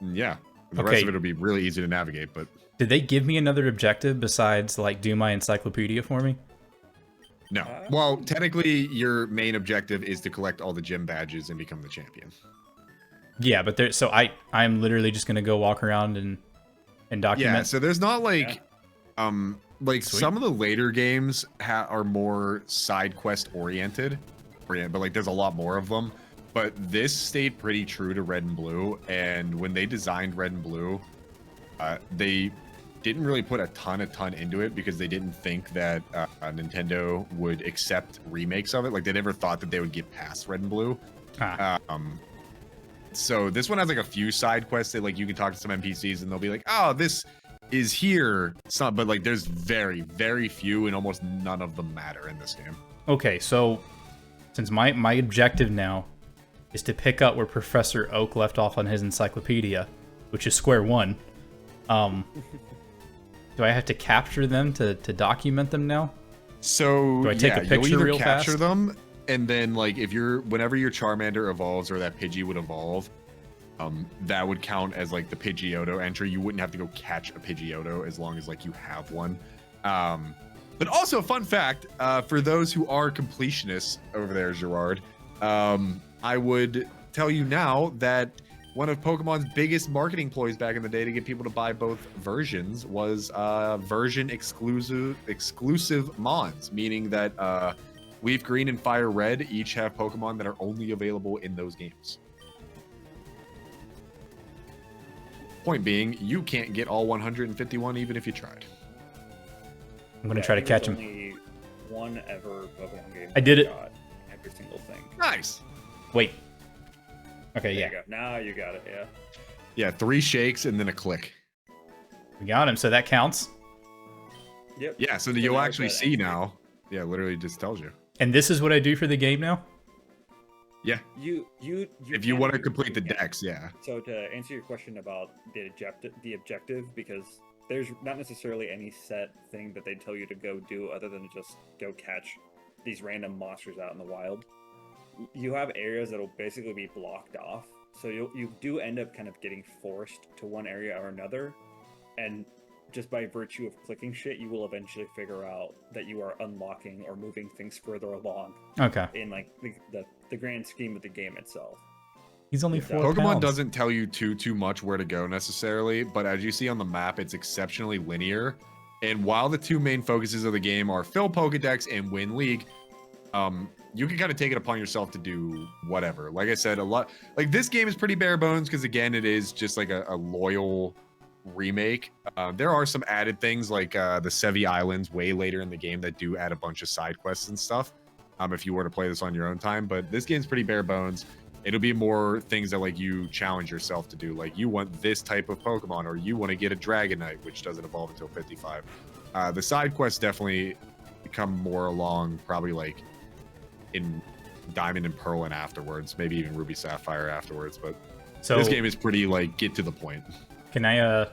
Yeah. The rest Okay. of it will be really easy to navigate, but Did they give me another objective besides, like, do my encyclopedia for me? no. Well, technically, your main objective is to collect all the gym badges and become the champion. Yeah, but there. So I'm literally just gonna go walk around and document. Yeah, so there's not like, like Sweet. some of the later games are more side quest oriented, but like there's a lot more of them. But this stayed pretty true to Red and Blue, and when they designed Red and Blue, they didn't really put a ton into it because they didn't think that Nintendo would accept remakes of it. Like they never thought that they would get past Red and Blue. So this one has like a few side quests that like you can talk to some NPCs and they'll be like, oh, this is here. But like there's very, very few and almost none of them matter in this game. Okay, so since my objective now is to pick up where Professor Oak left off on his encyclopedia, which is square one, do I have to capture them to document them now? So Do I take a you'll picture either real capture fast? them, and then like whenever your Charmander evolves or that Pidgey would evolve, that would count as like the Pidgeotto entry. You wouldn't have to go catch a Pidgeotto as long as like you have one. But also, fun fact, for those who are completionists over there, Gerard, I would tell you now that one of Pokemon's biggest marketing ploys back in the day to get people to buy both versions was version exclusive mons, meaning that Leaf Green and Fire Red each have Pokemon that are only available in those games. Point being, you can't get all 151 even if you tried. I'm gonna try to catch him. Only one ever Pokemon game. I did it. got every single thing. Nice. Wait. Okay, There yeah, you go. Now you got it. Yeah. Yeah, 3 shakes and then a click. we got him. So that counts. Yep. Yeah, so So you'll now actually it's that see entry. now. Yeah, literally just tells you. And this is what I do for the game now. Yeah, You if you can want to do complete the it, yeah. decks, yeah. So to answer your question about the objective, because there's not necessarily any set thing that they tell you to go do other than just go catch these random monsters out in the wild, you have areas that'll basically be blocked off. So you do end up kind of getting forced to one area or another, and just by virtue of clicking shit, you will eventually figure out that you are unlocking or moving things further along Okay. in like the grand scheme of the game itself. He's only It does. 4 Pokemon pounds. doesn't tell you too much where to go necessarily, but as you see on the map, it's exceptionally linear. And while the two main focuses of the game are fill Pokedex and win League, you can kind of take it upon yourself to do whatever. Like I said, a lot like this game is pretty bare bones because again, it is just like a loyal remake. There are some added things like the Sevi Islands way later in the game that do add a bunch of side quests and stuff. If you were to play this on your own time, but this game's pretty bare bones. It'll be more things that like you challenge yourself to do, like you want this type of Pokemon or you want to get a Dragonite, which doesn't evolve until 55. The side quests definitely come more along, probably like in Diamond and Pearl and afterwards, maybe even Ruby Sapphire afterwards. But So this game is pretty like get to the point. can I?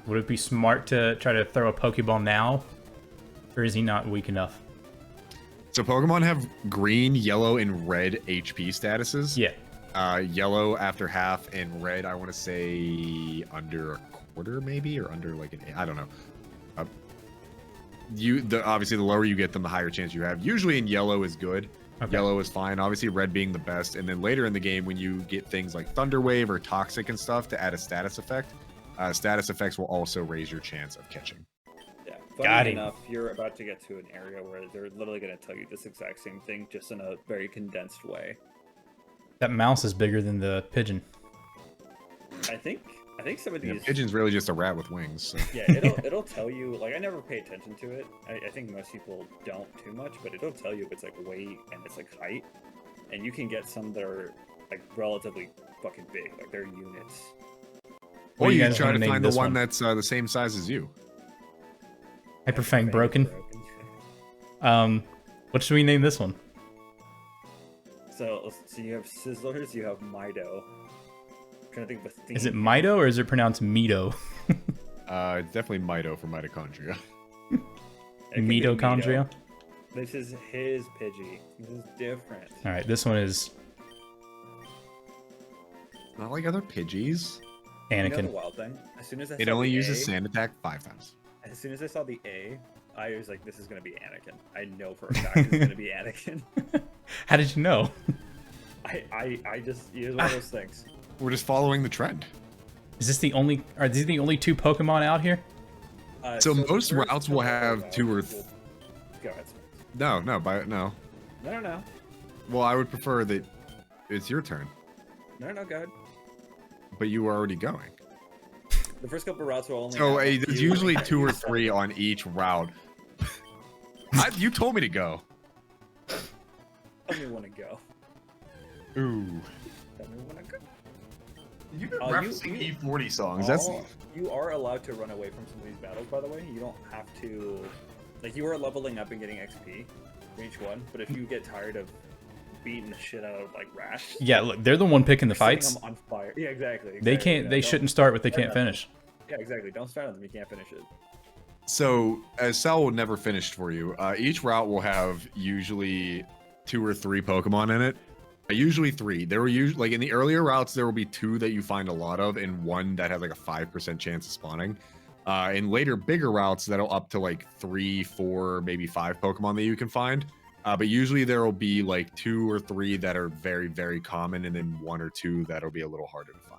Would it be smart to try to throw a Pokeball now, or is he not weak enough? So Pokemon have green, yellow, and red HP statuses. Yeah. Yellow after half, and red, I want to say under a quarter, maybe, or under like I don't know. Obviously the lower you get them, the higher chance you have. Usually in yellow is good. Okay. Yellow is fine. Obviously red being the best, and then later in the game when you get things like Thunder Wave or Toxic and stuff to add a status effect, status effects will also raise your chance of catching. Yeah. Got Funny him. enough, you're about to get to an area where they're literally going to tell you this exact same thing, just in a very condensed way. That mouse is bigger than the pigeon. I think some of Yeah, these. Pigeon's really just a rat with wings. So. Yeah, it'll tell you. Like, I never pay attention to it. I think most people don't too much, but it'll tell you if it's like weight and it's like height, and you can get some that are like relatively fucking big, like they're units. What Or do you you guys try wanna to name find the this one one? that's the same size as you. Hyperfang broken. What should we name this one? So you have Sizzlers, you have Mido. I'm trying to think of a theme. Is it Mido or is it pronounced Mido? It's definitely Mito for mitochondria. It could be Mitochondria? Mido. This is his Pidgey. This is different. All right, this one is Not like other Pidgeys. You know the Anakin. wild thing? As soon as I It saw only the uses A, Sand Attack 5 times. As soon as I saw the A, I was like, this is gonna be Anakin. I know for a fact it's gonna be Anakin. How did you know? I just, it was one of those things. We're just following the trend. Is this the only? Are these the only 2 Pokemon out here? So the most first routes will couple of have routes 2 or will- Go ahead. no. No. Well, I would prefer that it's your turn, No, go ahead. but you were already going. The first couple of routes will only. So have a there's few, usually like, 2 or seven. 3 on each route. You told me to go. Tell me when to go. Ooh. Tell me when to go. You've been Oh, referencing you- E40 songs. That's You are allowed to run away from some of these battles, by the way. You don't have to. Like, you are leveling up and getting XP for each one, but if you get tired of beating the shit out of, like, Rash. Yeah, look, they're the one picking the setting fights. them on fire. Yeah, exactly. They can't. Yeah, They don't- shouldn't start what they Yeah. can't finish. Yeah, exactly. Don't start on them. You can't finish it. So, as Sal will never finish for you, each route will have usually 2 or 3 Pokemon in it. Usually 3. There were usually like in the earlier routes, there will be 2 that you find a lot of, and 1 that has like a 5% chance of spawning. In later bigger routes, that'll up to like 3, 4, maybe 5 Pokemon that you can find. But usually there will be like 2 or 3 that are very, very common, and then 1 or 2 that'll be a little harder to find.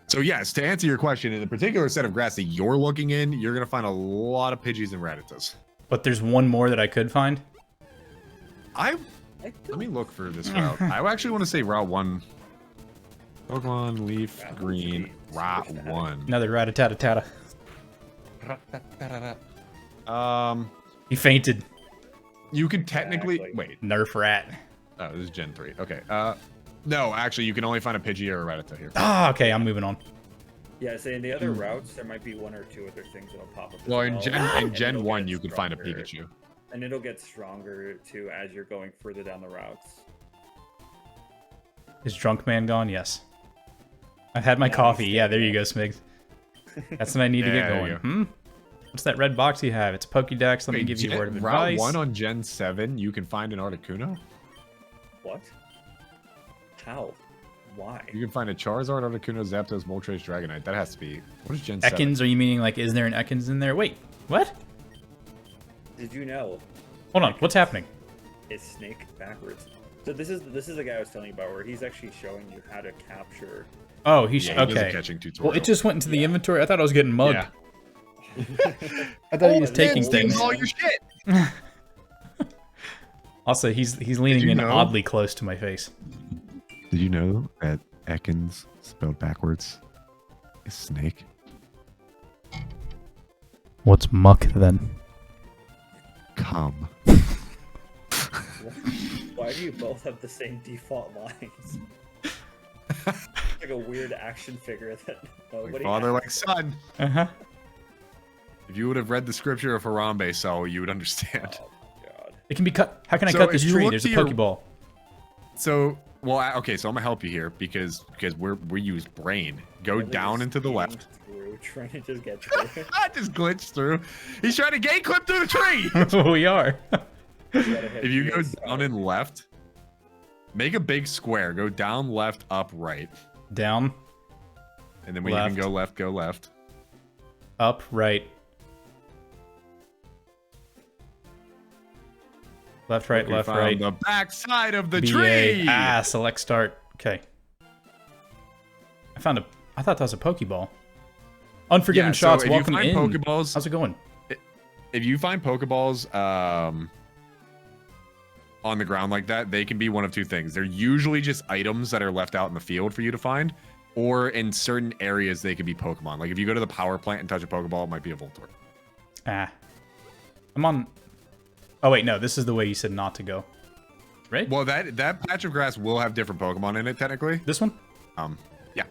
So yes, to answer your question, in the particular set of grass that you're looking in, you're gonna find a lot of Pidgeys and Rattatas. But there's one more that I could find. Let me look for this route. I actually want to say Route 1. Pokemon, Leaf, Route Green, one. Route 1. Another Rattata. He fainted. You can technically Exactly. wait. Nerf rat. Oh, this is Gen 3. Okay. No, actually, you can only find a Pidgey or a Rattata here. Ah, okay. I'm moving on. Yeah, so in the other routes, there might be 1 or 2 other things that'll pop up. as Well, in well, Gen and Gen it'll 1, get you can find a stronger. Pikachu. And it'll get stronger too as you're going further down the routes. Is Drunk Man gone? Yes. I've had my Yeah, coffee. he's Yeah, still there you there. go, Smigs. That's what I need to get There going. you Hmm? What's that red box you have? It's a Pokédex. Let me Wait, give you a word of Route advice. 1 on Gen 7, you can find an Articuno? What? How? Why? You can find a Charizard, Articuno, Zapdos, Moltres, Dragonite. That has to be... What is Gen 7? Ekans? Are you meaning like, is there an Ekans in there? Wait, what? Did you know Hold on, what's happening? it's Snake backwards? So this is the guy I was telling you about, where he's actually showing you how to capture. Oh, he's Yeah, he does a okay. catching tutorial. Well, it just went into the inventory. I thought I was getting mugged. Yeah. I thought he was Oh, taking man, things. all your shit. Also, he's leaning you in know? oddly close to my face. Did you know that Ekans, spelled backwards, is snake? What's muck then? Come. Why do you both have the same default lines? Like a weird action figure that nobody. Like father, has. like son. Uh huh. If you would have read the scripture of Harambe, so you would understand. Oh my god. It can be cut. How can I So cut this if you tree? look There's to a your- Pokeball. So, well, okay, so I'm gonna help you here because we use brain. Go Really down just and to the speeding left. Through, trying to just get through. I just glitched through. He's trying to gate clip through the tree. We are. If you go Yes, down and left, make a big square. Go down, left, up, right, Down, and then when you can Left. go left, go left. up, right. Left, right, We left, found right. The back side of the BA. tree. Ah, select start. Okay. I found a. I thought that was a Pokeball. Unforgiven Yeah, so shots. if you Welcome find in. Pokeballs, How's it going? if you find Pokeballs on the ground like that, they can be one of two things. They're usually just items that are left out in the field for you to find, or in certain areas they could be Pokemon. Like if you go to the power plant and touch a Pokeball, it might be a Voltorb. Ah. I'm on. Oh wait, no. This is the way you said not to go. Right? Well, that patch of grass will have different Pokemon in it technically. This one? Yeah.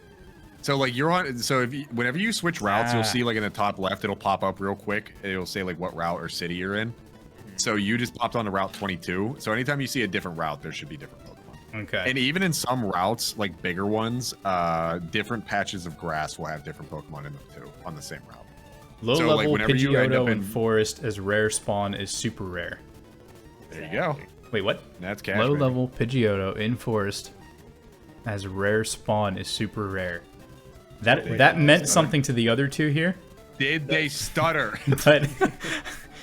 So like you're on. So if you, whenever you switch routes, Ah. you'll see like in the top left, it'll pop up real quick. It'll say like what route or city you're in. So you just popped onto Route 22. So anytime you see a different route, there should be different Pokemon. Okay. And even in some routes, like bigger ones, different patches of grass will have different Pokemon in them too on the same route. Low so, like, level whenever you end Pidgeotto up in in- forest as rare spawn is super rare. There you go. Wait, what? That's cash. Low baby. level Pidgeotto in forest as rare spawn is super rare. That Wait, that wait, meant wait. something to the other two here, Did they stutter? but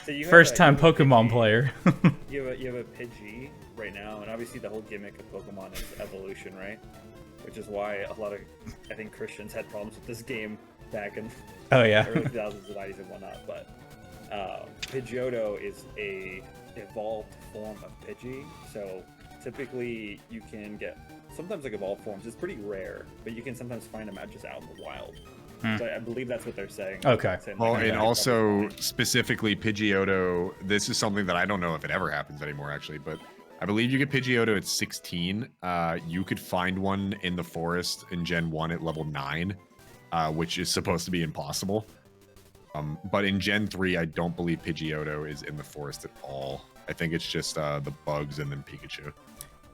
So you have first a- time you have a Pokemon Pidgey- player. You have a Pidgey right now, and obviously the whole gimmick of Pokemon is evolution, right? Which is why a lot of, I think, Christians had problems with this game back in Oh yeah. early 2000s and 90s and whatnot. But Pidgeotto is a evolved form of Pidgey, so typically you can get sometimes like evolved forms. It's pretty rare, but you can sometimes find them just out in the wild. So I believe that's what they're saying. Okay. Saying, Well, like, and yeah, also specifically Pidgeotto, this is something that I don't know if it ever happens anymore, actually, but I believe you get Pidgeotto at 16. You could find one in the forest in Gen 1 at level 9, which is supposed to be impossible. But in Gen 3, I don't believe Pidgeotto is in the forest at all. I think it's just the bugs and then Pikachu.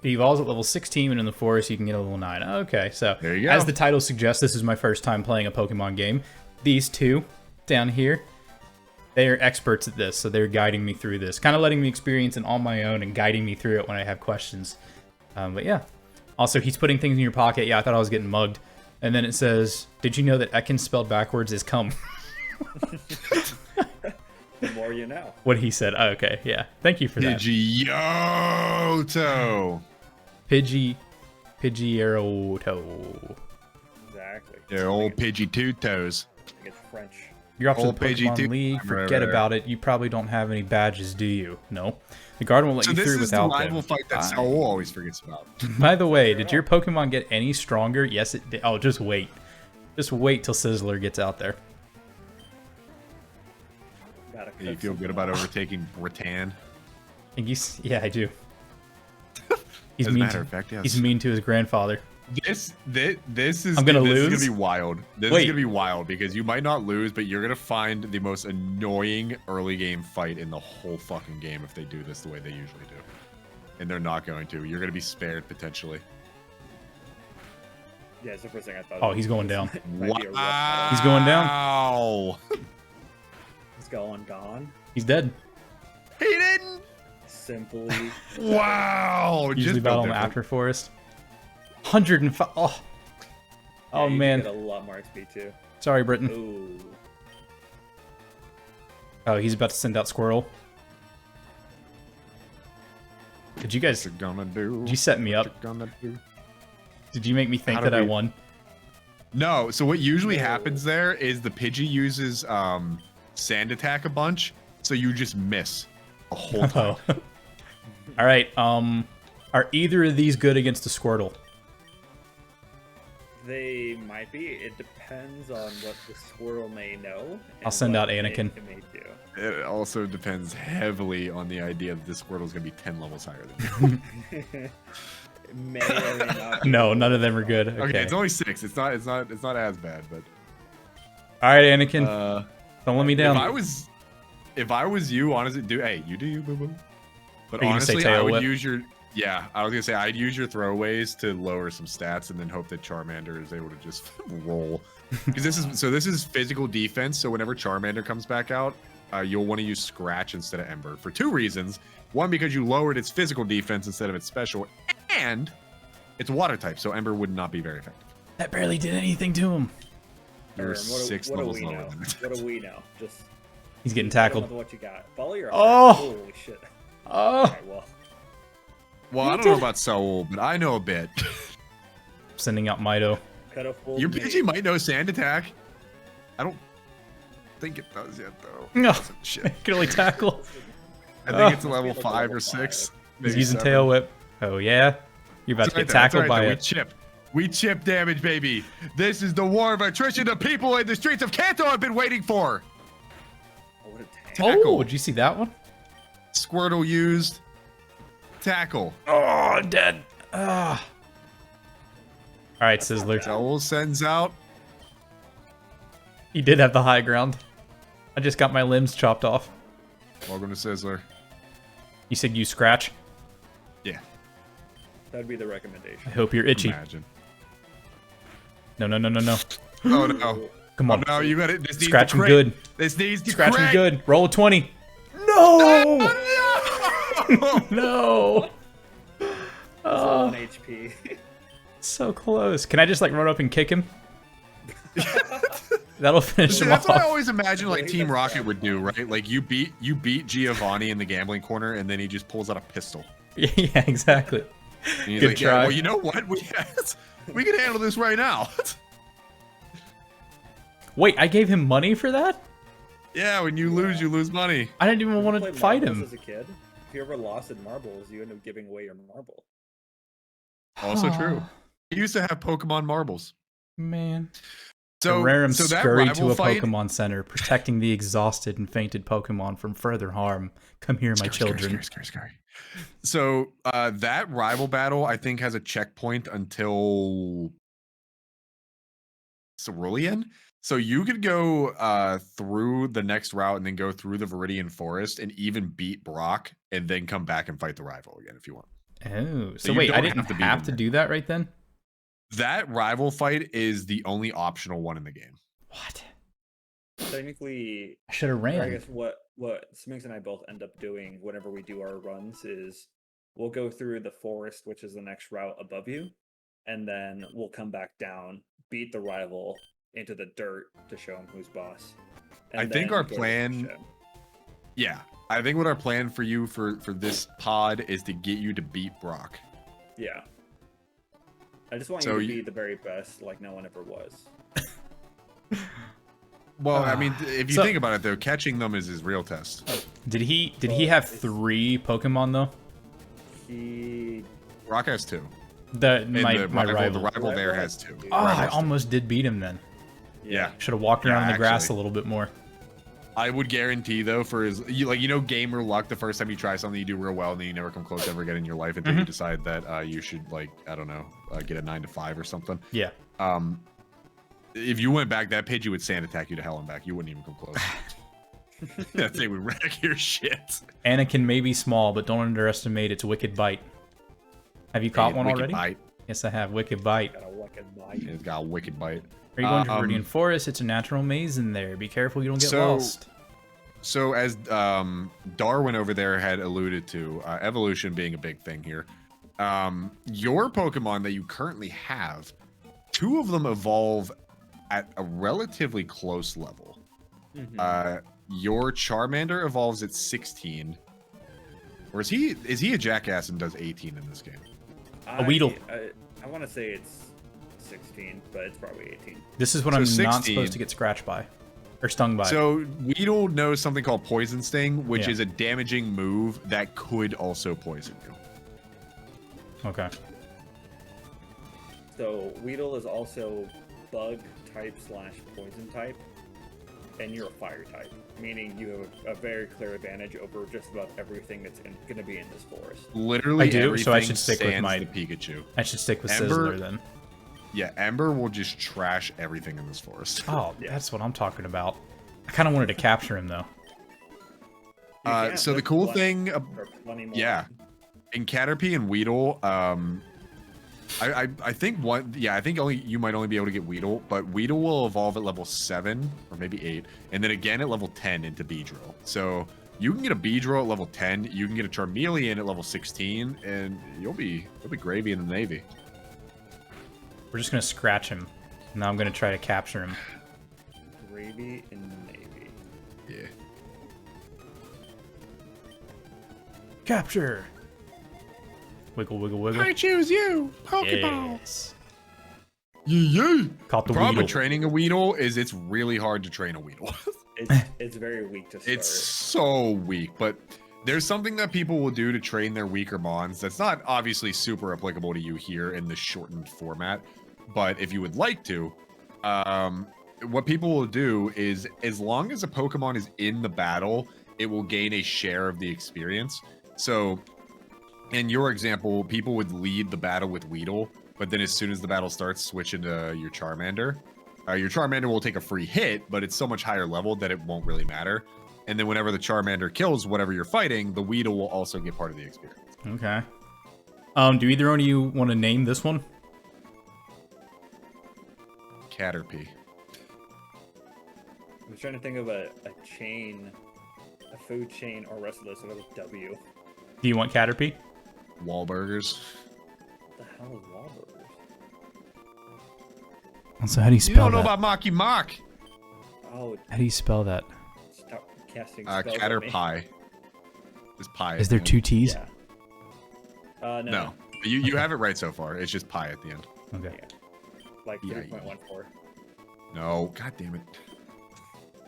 It evolves at level 16, and in the forest you can get a level 9. Okay, so There you go. as the title suggests, this is my first time playing a Pokemon game. These two down here, they are experts at this, so they're guiding me through this, kind of letting me experience it on my own and guiding me through it when I have questions. But yeah. Also, he's putting things in your pocket. Yeah, I thought I was getting mugged. And then it says, did you know that Ekans spelled backwards is come? The more you know. What he said. Oh, okay, yeah. Thank you for that. Pidgeotto! Pidgeotto. Exactly. Yeah, old Pidgey Two Toes. I think it's French. You're off to the Old Pidgey Pokemon too. League. Right, Forget right. about it. You probably don't have any badges, do you? No. The guard won't let So you this through is the without rival them. fight that Saul always forgets about. By the way, did your Pokemon get any stronger? Yes, it did. Oh, just wait. Just wait till Sizzler gets out there. Gotta You cook feel some good about overtaking Britann? And yeah, I do. He's As a mean. matter of fact, yes. He's mean to his grandfather. This is I'm gonna this is lose? gonna be wild. This Wait. is gonna be wild because you might not lose, but you're gonna find the most annoying early game fight in the whole fucking game if they do this the way they usually do. And they're not going to. You're gonna be spared potentially. Yeah, it's the first thing I thought. Oh, of. he's going down. Might be a rough battle. He's going down. Wow. going gone. He's dead. He didn't. Simply. Wow. Usually Just battle built him different. after forest. 105. Oh. Yeah, Oh you man. Get a lot more XP too. Sorry, Britton. Ooh. Oh, he's about to send out Squirrel. Did you guys? What you gonna do? Did you set me What up? you gonna do? Did you make me think How did that I we- won? No. So what usually No. happens there is the Pidgey uses sand attack a bunch, so you just miss a whole time. Oh. All right. Are either of these good against a Squirtle? They might be. It depends on what the squirrel may know. I'll and send what out Anakin. It may do. It also depends heavily on the idea that this Squirtle's gonna be 10 levels higher than you. It may or may not be. No, none of them are good. Okay. Okay, it's only 6. It's not as bad, but All right, Anakin. Don't let me if down. I was you, honestly, hey, you do you, boo boo. But Are you gonna say honestly, I tail would whip? use your I was gonna say I'd use your throwaways to lower some stats and then hope that Charmander is able to just roll. Because this is physical defense, so whenever Charmander comes back out, you'll want to use Scratch instead of Ember for 2 reasons. One, because you lowered its physical defense instead of its special, and it's water type, so Ember would not be very effective. That barely did anything to him. You're Aaron, 6 what do levels we lower know? than it. What do we know? Just He's getting hit him tackled. with what you got. Follow your. Oh! Holy shit! Oh, Alright, well, Well, I don't know about Saul, but I know a bit. sending out Mido. cut a full. Your mate. Pidgey might know Sand Attack. I don't think it does yet, though. No, Shit. can only tackle. I think it's a level It's 5 level or 6. 5. He's maybe using 7. Tail Whip. Oh yeah, you're about It's to right get there, it's tackled right by there. it. We chip damage, baby. This is the war of attrition the people in the streets of Kanto have been waiting for. Oh, what a tank. Tackle. Oh, did you see that one? Squirtle used. Tackle. Oh, I'm dead. Ah. All right, Sizzler. Joel sends out. He did have the high ground. I just got my limbs chopped off. Welcome to Sizzler. You said you scratch. Yeah, That'd be the recommendation. I hope you're itchy. imagine. No, no, no, no, no. Oh no. Come Oh on. no, you got it. This needs Scratch to him crit. good. This needs to Scratch him crit. good. Roll a 20. No! No! No! It's Oh, 1 HP. so close. Can I just like run up and kick him? That'll finish See, him that's what I off. always imagine like Wait, Team that's Rocket bad. would do, right? Like you beat Giovanni in the gambling corner, and then he just pulls out a pistol. Yeah, exactly. And he's Good like, try. yeah, well, you know what? We can handle this right now. Wait, I gave him money for that? Yeah, when you lose money. I didn't even You want to played fight marbles him. As a kid, if you ever lost in marbles, you end up giving away your marble. Also true. He used to have Pokemon marbles. Man. So, Rerum so that scurried rival to a fight, Pokemon Center, protecting the exhausted and fainted Pokemon from further harm. Come here, my children. Scurry. So that rival battle, I think, has a checkpoint until Cerulean. So you could go through the next route and then go through the Viridian Forest and even beat Brock and then come back and fight the rival again if you want. Oh, So so you wait, I don't didn't have to beat have him to there. do that right then? That rival fight is the only optional one in the game. What? Technically, I should have or I ran. guess what Sminx and I both end up doing whenever we do our runs is we'll go through the forest, which is the next route above you, and then we'll come back down, beat the rival into the dirt to show him who's boss. I and think then our go to the plan- shed. Yeah. I think what our plan for you for this pod is to get you to beat Brock. Yeah. I just want So you to you- be the very best, like no one ever was. Well, I mean, if you So- think about it, though, catching them is his real test. Did he Well, have it's- 3 Pokemon though? He Brock has 2. The And my the rival. rival there has 2. Oh, I Rival's 2. almost did beat him then. Yeah. Should have walked around Yeah, in the grass actually. a little bit more. I would guarantee though, for his gamer luck, the first time you try something, you do real well, and then you never come close ever again in your life until you decide that you should get a 9 to 5 or something. Yeah. If you went back, that Pidgey would sand attack you to hell and back. You wouldn't even come close. That thing would wreck your shit. Anakin may be small, but don't underestimate its wicked bite. Have you caught one Wicked already? Bite. Yes, I have. Wicked bite. got a wicked bite. It's got a wicked bite. Are you going to Um, Viridian Forest? It's a natural maze in there. Be careful you don't get so- lost. So as Darwin over there had alluded to, evolution being a big thing here. Your Pokemon that you currently have, 2 of them evolve at a relatively close level. Your Charmander evolves at 16. Or is he a jackass and does 18 in this game? A Weedle. I want to say it's 16, but it's probably 18. This is what So I'm 16. not supposed to get scratched by. Or stung by. So Weedle knows something called Poison Sting, which Yeah. is a damaging move that could also poison you. Okay. So Weedle is also bug type / poison type, and you're a fire type, meaning you have a very clear advantage over just about everything that's going to be in this forest. Literally, I do, so I everything should stick with sans my- the Pikachu. I should stick with Ember- Sizzler then. Yeah, Ember will just trash everything in this forest. Oh, that's what I'm talking about. I kind of wanted to capture him though. You can't, So the there's cool plenty- thing, there are plenty more. yeah, in Caterpie and Weedle, I think I think you might only be able to get Weedle, but Weedle will evolve at level 7 or maybe 8, and then again at level 10 into Beedrill. So you can get a Beedrill at level 10, you can get a Charmeleon at level 16, and you'll be gravy in the Navy. We're just gonna scratch him. Now I'm gonna try to capture him. Gravy in the Navy. Yeah. Capture. Wiggle, wiggle, wiggle. choose you, Yes. Yeah. Caught the Problem Weedle. with training a Weedle is it's really hard to train a Weedle. It's very weak to start. It's so weak, but there's something that people will do to train their weaker mons that's not obviously super applicable to you here in the shortened format, but if you would like to, what people will do is as long as a Pokemon is in the battle, it will gain a share of the experience. So in your example, people would lead the battle with Weedle, but then as soon as the battle starts, switch into your Charmander. Your Charmander will take a free hit, but it's so much higher level that it won't really matter. And then whenever the Charmander kills whatever you're fighting, the Weedle will also get part of the experience. Okay. Do either one of you want to name this one? Caterpie. I'm trying to think of a chain, a food chain or rest of those with a W. Do you want Caterpie? Wahlburgers. What the hell is Wahlburgers? So how do you You spell don't know that? about Mocky Mock. Oh, How do you spell that? stop casting spells at me. Caterpie. Is pie. Is at there the 2 end. T's? Yeah. No. No. You have it right so far. It's just pie at the end. Okay. Like Yeah, 3.14. No. God damn it.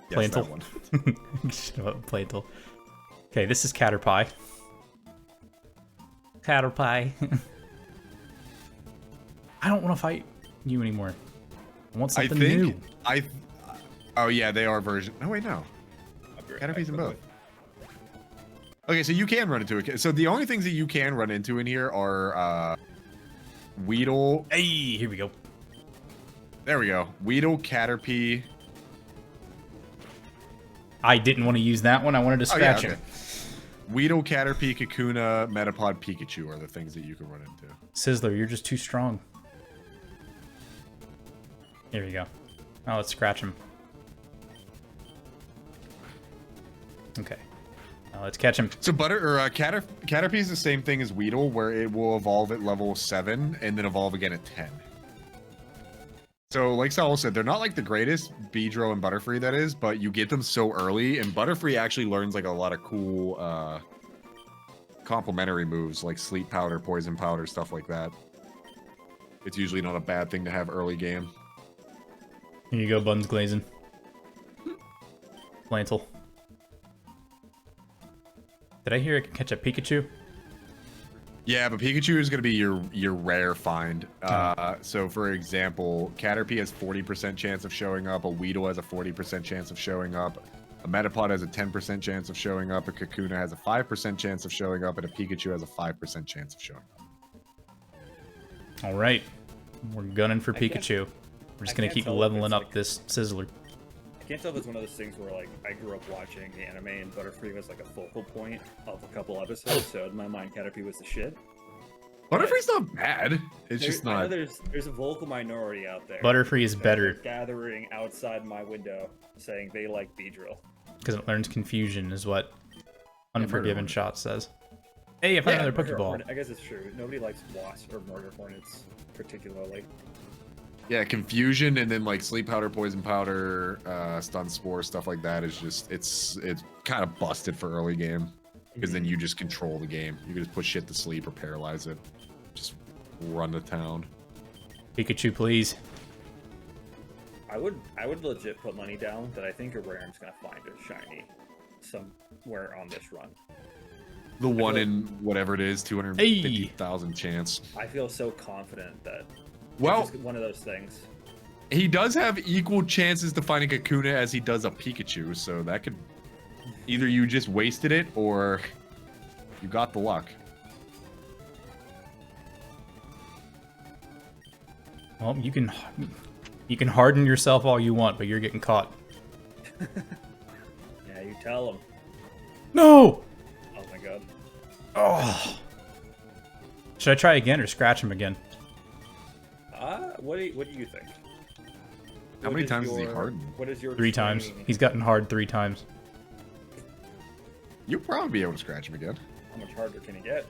Yes, Plantel. that one. Shut up, Plantel. Okay, this is Caterpie. Caterpie. I don't want to fight you anymore. I want I something think new. Oh yeah, they are version. Oh wait, no. I'll be right Caterpie's back, in by the both. Okay, so you can run into it. So the only things that you can run into in here are Weedle. Hey, here we go. There we go. Weedle, Caterpie. I didn't want to use that one. I wanted to Oh, yeah, scratch okay. him. Weedle, Caterpie, Kakuna, Metapod, Pikachu are the things that you can run into. Sizzler, you're just too strong. Here we go. Now let's scratch him. Okay. Now let's catch him. So Caterpie is the same thing as Weedle, where it will evolve at level 7 and then evolve again at 10. So, like Saul said, they're not like the greatest, Beedrill and Butterfree that is, but you get them so early, and Butterfree actually learns like a lot of cool complementary moves like Sleep Powder, Poison Powder, stuff like that. It's usually not a bad thing to have early game. Here you go, Buns glazing. Plantel. Did I hear I could catch a Pikachu? Yeah, but Pikachu is going to be your rare find. So, for example, Caterpie has 40% chance of showing up. A Weedle has a 40% chance of showing up. A Metapod has a 10% chance of showing up. A Kakuna has a 5% chance of showing up. And a Pikachu has a 5% chance of showing up. All right. We're gunning for I can't- Pikachu. We're just I going can't to keep tell if leveling it's up like- this Sizzler. I can't tell if it's one of those things where like I grew up watching the anime and Butterfree was like a focal point of a couple episodes, so in my mind Caterpie was the shit. Butterfree's not bad. It's just I know not. there's a vocal minority out there. Butterfree is that better. are gathering outside my window saying they like Beedrill. Because it learns confusion, is what Murder Unforgiven Hornet. Shot says. Hey, I found Yeah, another Murder Pokeball. Hornet, I guess it's true. Nobody likes wasps or murder hornets particularly. Yeah, confusion and then like sleep powder, poison powder, stun spore, stuff like that is just it's kind of busted for early game because then you just control the game. You can just put shit to sleep or paralyze it. Just run to town. Pikachu, please. I would legit put money down that I think Araram's gonna find a shiny somewhere on this run. The one like- in whatever it is, 250,000 chance. I feel so confident that Well, it's just one of those things. he does have equal chances to find a Kakuna as he does a Pikachu, so that could either you just wasted it or you got the luck. Well, you can harden yourself all you want, but you're getting caught. Yeah, you tell him. No! Oh my god. Oh. Should I try again or scratch him again? What do you think? How What many is times is he your- hardened? What is your 3 times. training? He's gotten hard 3 times. You'll probably be able to scratch him again. How much harder can he get?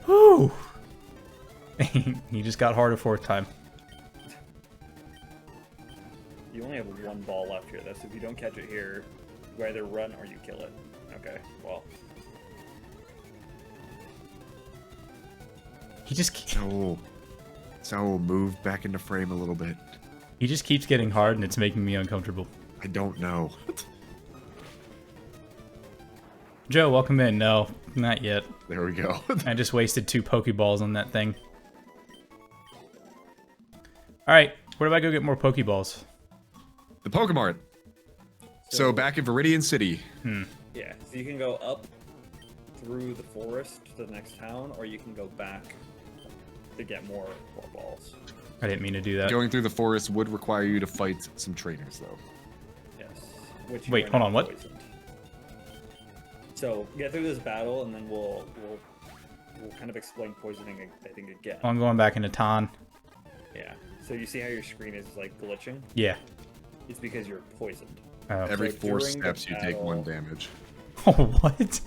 Whew! He just got hard a 4th time. You only have one ball left here, though, so if you don't catch it here, you either run or you kill it. Okay, well, He just So move back into frame a little bit. he just keeps getting hard, and it's making me uncomfortable. I don't know. Joe, welcome in. No, not yet. There we go. I just wasted 2 Pokeballs on that thing. Alright, where do I go get more Pokeballs? The Pokemart. So back in Viridian City. yeah. So you can go up through the forest to the next town, or you can go back to get more balls. I didn't mean to do that. Going through the forest would require you to fight some trainers, though. Yes. Which you Wait, are hold now on, what? poisoned. So get through this battle, and then we'll kind of explain poisoning, I think, again. I'm going back into Ton. Yeah. So you see how your screen is like glitching? Yeah. It's because you're poisoned. Oh. Every So 4 during the steps, you take 1 battle- damage. Oh, what?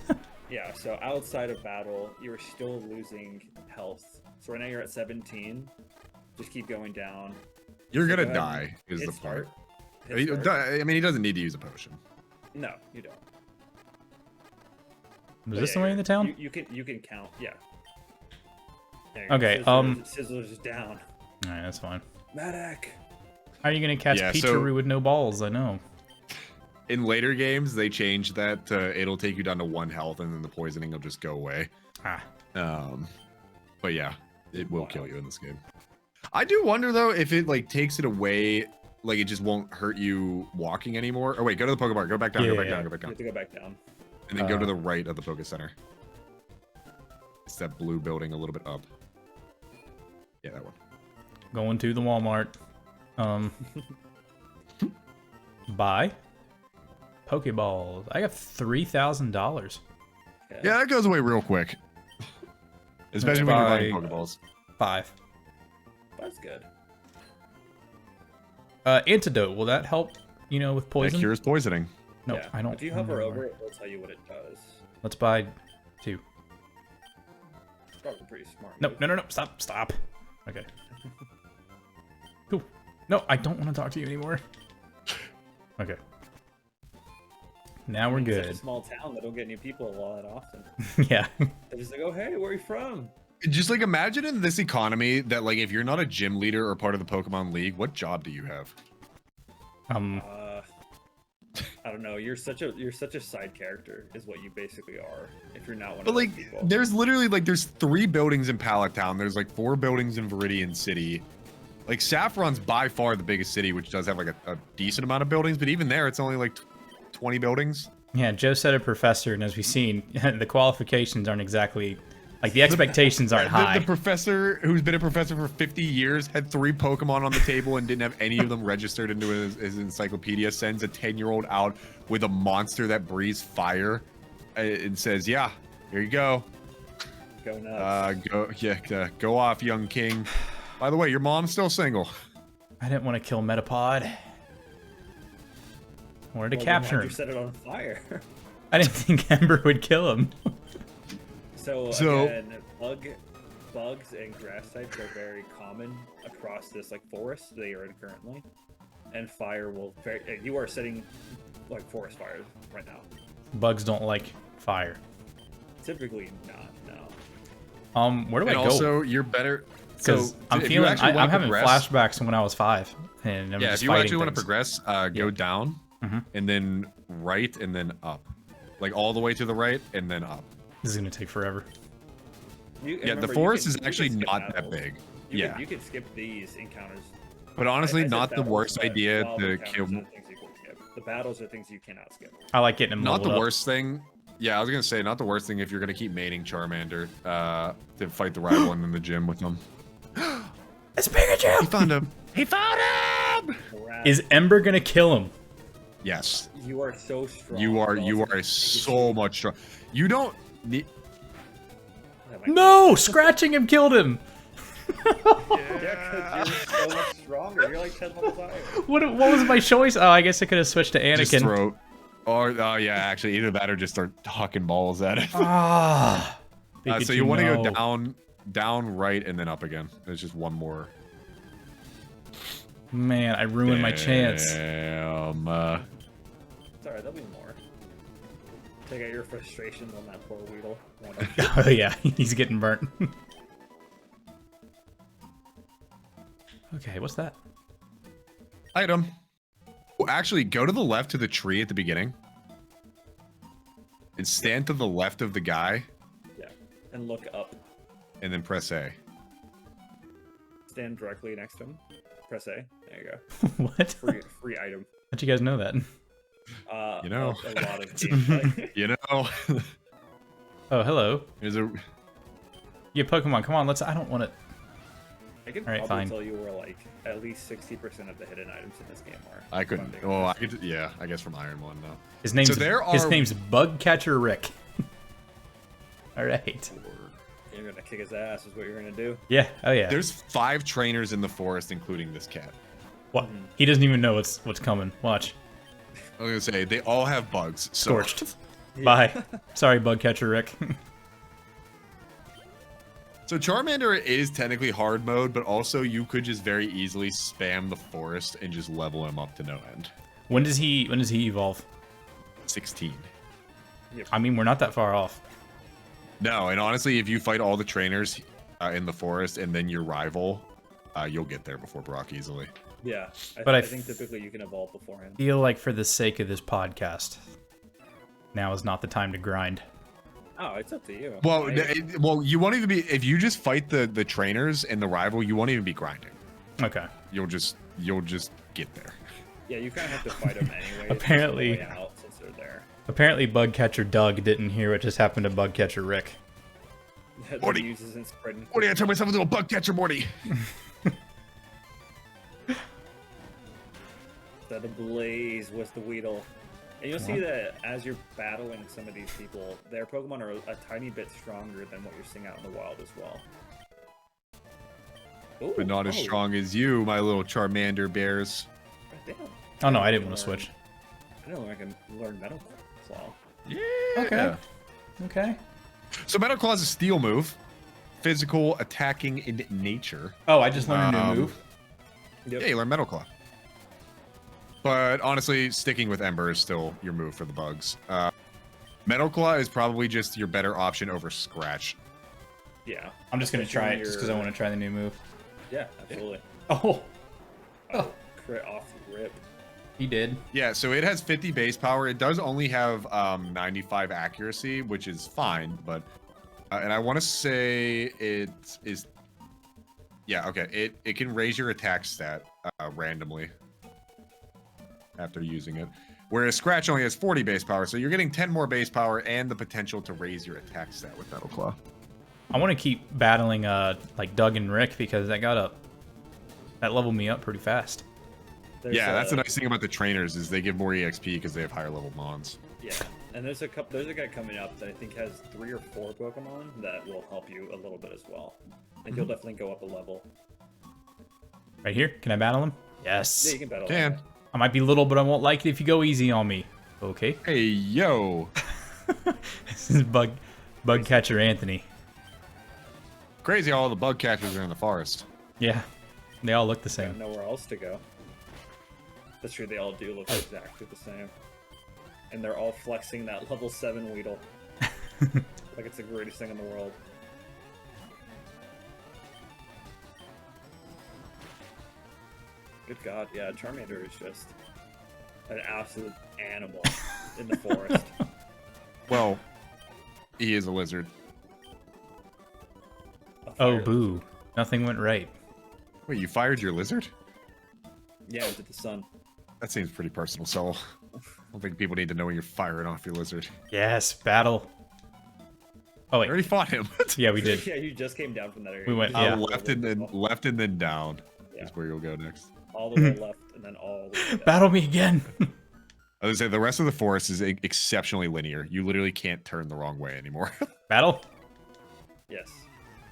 Yeah, so outside of battle, you're still losing health. So right now you're at 17. Just keep going down. You're So gonna go ahead and die, is hit the part. start. Hit start. I mean, he doesn't need to use a potion. No, you don't. Was But this yeah, the way in the town? You can count. Yeah. There you go. Okay, Sizzler's down. Alright, that's fine. Medic. How are you gonna catch Yeah, Pichu so- with no balls? I know. In later games, they changed that to it'll take you down to 1 health, and then the poisoning will just go away. Ah. But yeah, it will kill you in this game. I do wonder though if it like takes it away, like it just won't hurt you walking anymore. Oh wait, go to the Pokemon. Go back down. Go back Yeah. down. Go back You down. have to go back down. And then go to the right of the Poke Center. It's that blue building a little bit up. Yeah, that one. Going to the Walmart. Buy Pokeballs. I got $3,000. Yeah, that goes away real quick. Especially when you're buying Buy- Pokeballs. 5. That's good. Antidote. Will that help? You know, with That poison? cures poisoning. No, Yeah. I don't. If you hover remember. over it, it'll tell you what it does. Let's buy 2. It's probably pretty smart. No, move. no. Stop. Okay. Cool. No, I don't want to talk to you anymore. Okay. Now we're It's such a good. small town that don't get new people all that often. Yeah. They just like, oh hey, where are you from? Just like imagine in this economy that like if you're not a gym leader or part of the Pokemon League, what job do you have? I don't know. You're such a side character, is what you basically are. If you're not one But of those like people. there's literally like there's 3 buildings in Pallet Town. There's like 4 buildings in Viridian City. Like Saffron's by far the biggest city, which does have like a decent amount of buildings, but even there it's only like 20 buildings. Yeah, Joe said a professor, and as we've seen, the qualifications aren't exactly like the expectations aren't high. The professor who's been a professor for 50 years had 3 Pokemon on the table and didn't have any of them registered into his encyclopedia. Sends a 10-year-old out with a monster that breathes fire and says, "Yeah, here you go. Go nuts. Go off, young king. By the way, your mom's still single." I didn't want to kill Metapod. Wanted to Well, then capture why'd him. you set it on fire? I didn't think Ember would kill him. So again, bugs and grass types are very common across this like forest they are in currently, and fire will. You are setting like forest fires right now. Bugs don't like fire. Typically not. No. Where do I And go? also, you're better. Because I'm if you feeling actually I'm wanna having progress- flashbacks from when I was 5, and I'm Yeah, just if you fighting actually want to things. progress, go Yeah. down, Mhm. and then right, and then up, like all the way to the right, and then up. This is gonna take forever. You, Yeah, remember, the you forest can- is you can actually skip not that battles. big. You Yeah, can, you can skip these encounters. but honestly, I said not the battles, worst but idea wild to encounters kill. are things you can skip. The battles are things you cannot skip. I like getting him Not the leveled up. worst thing. Yeah, I was gonna say not the worst thing if you're gonna keep mating Charmander to fight the rival in the gym with him. It's Pikachu! He found him. He found him. Brad, Is Ember gonna kill him? Yes, you are so strong. you are. but You also are so much strong. You don't need. Oh my No! Scratching him killed him! Yeah, because you're so much stronger. You're like 10 levels higher. What was my choice? Oh, I guess I could have switched to Just Anakin. throw. Or yeah, actually, either that or just start hucking balls at it. Ah. So you want to no. go down, right, and then up again. There's just one more. Man, I ruined my chance. Damn. It's alright, there'll be more. Take out your frustrations on that poor Weedle. Oh yeah, he's getting burnt. Okay, what's that? Item. Well, actually, go to the left to the tree at the beginning. And stand to the left of the guy, Yeah. And look up. and then press A. Stand directly next to him. Press A. There you go. What? Free item. How'd you guys know that? You know. A lot of gameplay. You know, Oh, hello. there's a. Yeah, Pokemon, come on, let's. I don't want it. I can Alright, probably fine. tell you where like at least 60% of the hidden items in this game are. I couldn't. If I'm being Oh, I honest. could. Yeah, I guess from Iron One though. His name's there his are- name's Bugcatcher Rick. All right. You're gonna kick his ass, is what you're gonna do. Yeah. Oh yeah. There's 5 trainers in the forest, including this cat. What? He doesn't even know what's coming. Watch. I was gonna say they all have bugs. So Scorched. Bye. Sorry, Bugcatcher Rick. So Charmander is technically hard mode, but also you could just very easily spam the forest and just level him up to no end. When does he evolve? 16. I mean, we're not that far off. No, and honestly, if you fight all the trainers in the forest and then your rival, you'll get there before Brock easily. Yeah. But I I think typically you can evolve beforehand. Feel like for the sake of this podcast, now is not the time to grind. Oh, it's up to you. Well, I- well, you won't even be if you just fight the trainers and the rival. You won't even be grinding. Okay. You'll just get there. yeah, you kind of have to fight them anyway. Apparently- Out since they're there. Apparently, Bugcatcher Doug didn't hear what just happened to Bugcatcher Rick. The Morty. news isn't spreading. Morty, I turned myself into a bug catcher, Morty. That ablaze was the Weedle. And you'll see that as you're battling some of these people, their Pokemon are a tiny bit stronger than what you're seeing out in the wild as well. Ooh, But not as strong as you, my little Charmander bears. Damn. Oh no, I didn't want to switch. I know I can learn Metal Claw. Yeah. Okay. Okay. So Metal Claw is a steel move, physical, attacking in nature. Oh, I just learned a new move. Yep. Yeah, you learn Metal Claw. But honestly, sticking with Ember is still your move for the bugs. Metal Claw is probably just your better option over Scratch. Yeah. I'm just gonna try it just because I Your- want to try the new move. Yeah, absolutely. Oh, Oh, crit off the rip. he did. Yeah, so it has 50 base power. It does only have 95 accuracy, which is fine. But and I want to say it is. Yeah, okay. It can raise your attack stat randomly after using it. Whereas Scratch only has 40 base power, so you're getting 10 more base power and the potential to raise your attack stat with Metal Claw. I want to keep battling like Doug and Rick because that leveled me up pretty fast. There's Yeah, that's the nice thing about the trainers is they give more EXP because they have higher level mons. Yeah, and there's a guy coming up that I think has 3 or 4 Pokemon that will help you a little bit as well. And you'll definitely go up a level. Right here, can I battle him? Yeah, Yes. you can battle. Can. that. I might be little, but I won't like it if you go easy on me. Okay. Hey, yo. This is bug catcher Anthony. Crazy how all the bug catchers are in the forest. Yeah, they all look the Got same. nowhere else to go. That's true, they all do look exactly the same. And they're all flexing that level 7 Weedle. Like it's the greatest thing in the world. Good god, yeah, Charmander is just an absolute animal in the forest. Well, he is a lizard. A Oh, fire boo. lizard. Nothing went right. Wait, you fired your lizard? Yeah, into the sun. That seems pretty personal, so I don't think people need to know when you're firing off your lizard. Yes, battle. Oh, I wait. already fought him. Yeah, we did. Yeah, you just came down from that area. We You went- just yeah. went left and then down Yeah. is where you'll go next. all the way left and then all the way down. Battle me again. I was gonna say the rest of the forest is exceptionally linear. You literally can't turn the wrong way anymore. Battle? Yes.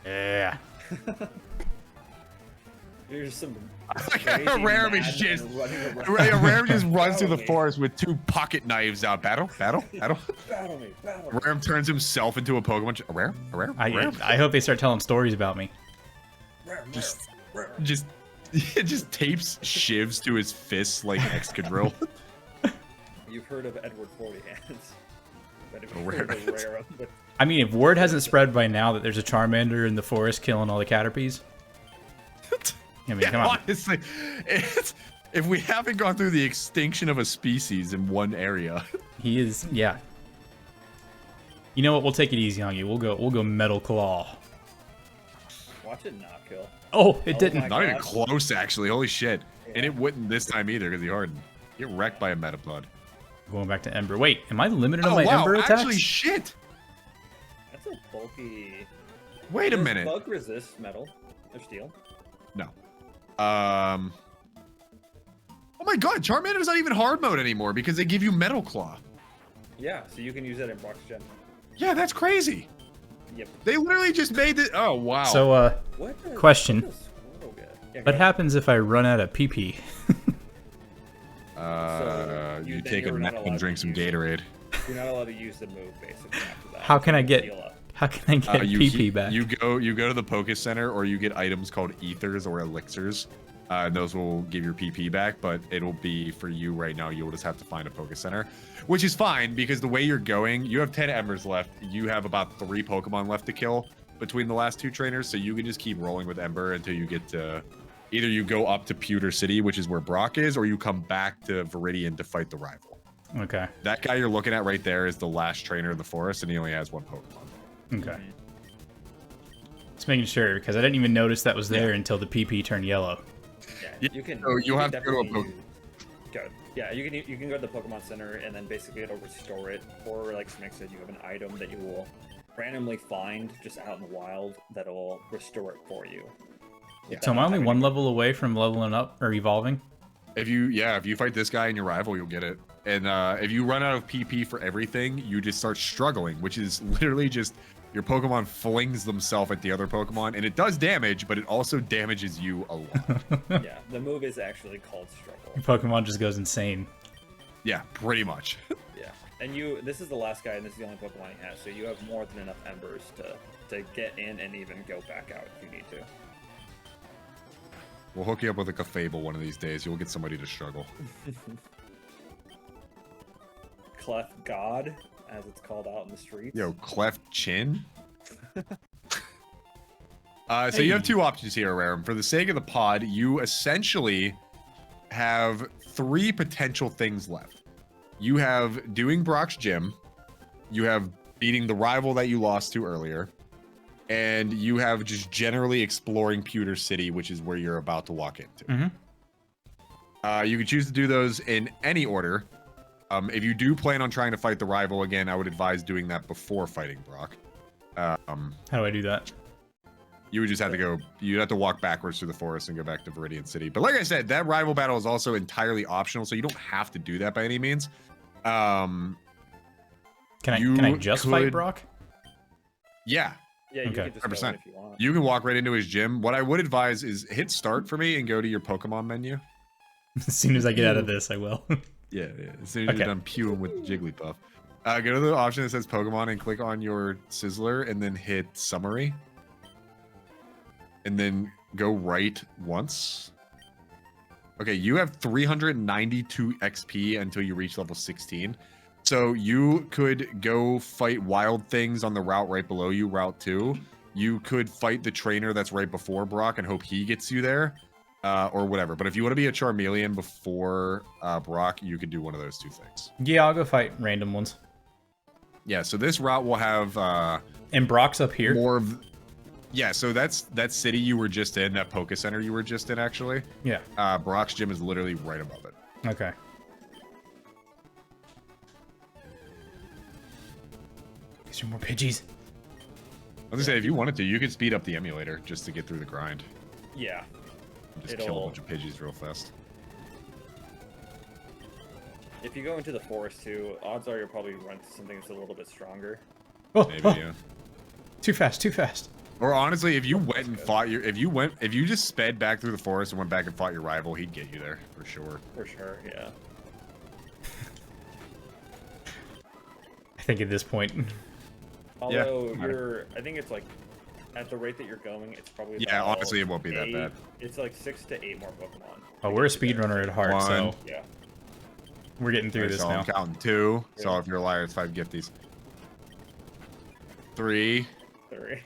Yeah. Here's some. Rare is just Rare just runs through the forest with 2 pocket knives out. Battle. Battle me, battle me. Rare turns himself into a Pokemon. Rare. I hope they start telling stories about me. Just tapes shivs to his fists like Excadrill. You've heard of Edward 40 Hands. But if Oh, you've heard of Rare with I mean, if word hasn't spread by now that there's a Charmander in the forest killing all the Caterpies. I mean, come on. Honestly, if we haven't gone through the extinction of a species in one area, He is, yeah. You know what? We'll take it easy on you. We'll go Metal Claw. watch it not kill. Oh, it Oh didn't. my not even God. close actually. Holy shit! And Yeah. it wouldn't this time either because he hardened. Get wrecked by a Metapod. Going back to Ember. Wait, am I limited on Oh my wow! Ember attacks? Actually, shit! That's a bulky. Wait a Does minute. Bug resist metal or steel? No. Oh my god, Charmander's not even hard mode anymore because they give you Metal Claw. Yeah, so you can use that in Brock's Gem. Yeah, that's crazy. Yep. They literally just made it. Oh wow. So, What? Question. What does Squirtle get? Yeah, what go ahead. happens if I run out of PP? You then take a you're not nap allowed and drink to some use it. Gatorade. You're not allowed to use the move basically after that. How can I get Heal up. How can I get PP back? You go to the Poké Center, or you get items called ethers or elixirs. And those will give your PP back, but it'll be for you right now. You'll just have to find a Poké Center, which is fine because the way you're going, you have 10 Embers left. You have about 3 Pokemon left to kill between the last 2 trainers, so you can just keep rolling with Ember until you get to either you go up to Pewter City, which is where Brock is, or you come back to Viridian to fight the rival. Okay. That guy you're looking at right there is the last trainer of the forest, and he only has 1 Pokemon. Okay. Just making sure because I didn't even notice that was there until the PP turned yellow. Yeah, you can. So you'll you have can to go to a definitely go. Yeah, you can go to the Pokemon Center and then basically it'll restore it. Or like Smick said, you have an item that you will randomly find just out in the wild that'll restore it for you. Yeah. So am I only Having one to- level away from leveling up or evolving? If you fight this guy and your rival, you'll get it. And if you run out of PP for everything, you just start struggling, which is literally just your Pokemon flings themselves at the other Pokemon, and it does damage, but it also damages you a lot. Yeah, the move is actually called Struggle. Pokemon just goes insane. Yeah, pretty much. Yeah, and this is the last guy, and this is the only Pokemon he has, so you have more than enough Embers to get in and even go back out if you need to. We'll hook you up with like a Fable one of these days. You'll get somebody to struggle. Clef God, as it's called out in the streets. Yo, Cleft Chin. So you have 2 options here, Rarum. For the sake of the pod, you essentially have 3 potential things left. You have doing Brock's Gym, you have beating the rival that you lost to earlier, and you have just generally exploring Pewter City, which is where you're about to walk into. Mhm. You can choose to do those in any order. If you do plan on trying to fight the rival again, I would advise doing that before fighting Brock. How do I do that? You would just have to go. You'd have to walk backwards through the forest and go back to Viridian City. But like I said, that rival battle is also entirely optional, so you don't have to do that by any means. Can I You just fight could- Brock? Yeah, Yeah, you Okay. can just go in 100%. if you want. you can walk right into his gym. What I would advise is hit start for me and go to your Pokemon menu. As soon as I get out of this, I will. Yeah, yeah. As soon as Okay. you're done pewing with Jigglypuff. Go to the option that says Pokemon and click on your Sizzler and then hit Summary. And then go right once. Okay, you have 392 XP until you reach level 16. So you could go fight wild things on the route right below you, Route 2. You could fight the trainer that's right before Brock and hope he gets you there. Or whatever. But if you want to be a Charmeleon before Brock, you could do one of those two things. Yeah, I'll go fight random ones. Yeah, so this route will have And Brock's up here. more of... Yeah, so that's that city you were just in, that Poke Center you were just in, actually. Yeah. Brock's gym is literally right above it. Okay. These are more Pidgeys. I was gonna say, if you wanted to, you could speed up the emulator just to get through the grind. Yeah. And just kill a bunch of Pidgeys real fast. If you go into the forest too, odds are you'll probably run to something that's a little bit stronger. Oh, Maybe, oh, yeah. too fast, too fast. Or honestly, if you went and fought your... If you just sped back through the forest and went back and fought your rival, he'd get you there, for sure. For sure, yeah. I think at this point. Although I think it's like, at the rate that you're going, it's probably Yeah, about honestly, it won't be that bad. It's like 6 to 8 more Pokemon. Oh, we're a speedrunner at heart, so One. Yeah. we're getting through this so now. I'm counting 2. So Yeah. if you're a liar, it's 5 gifties. 3. 3.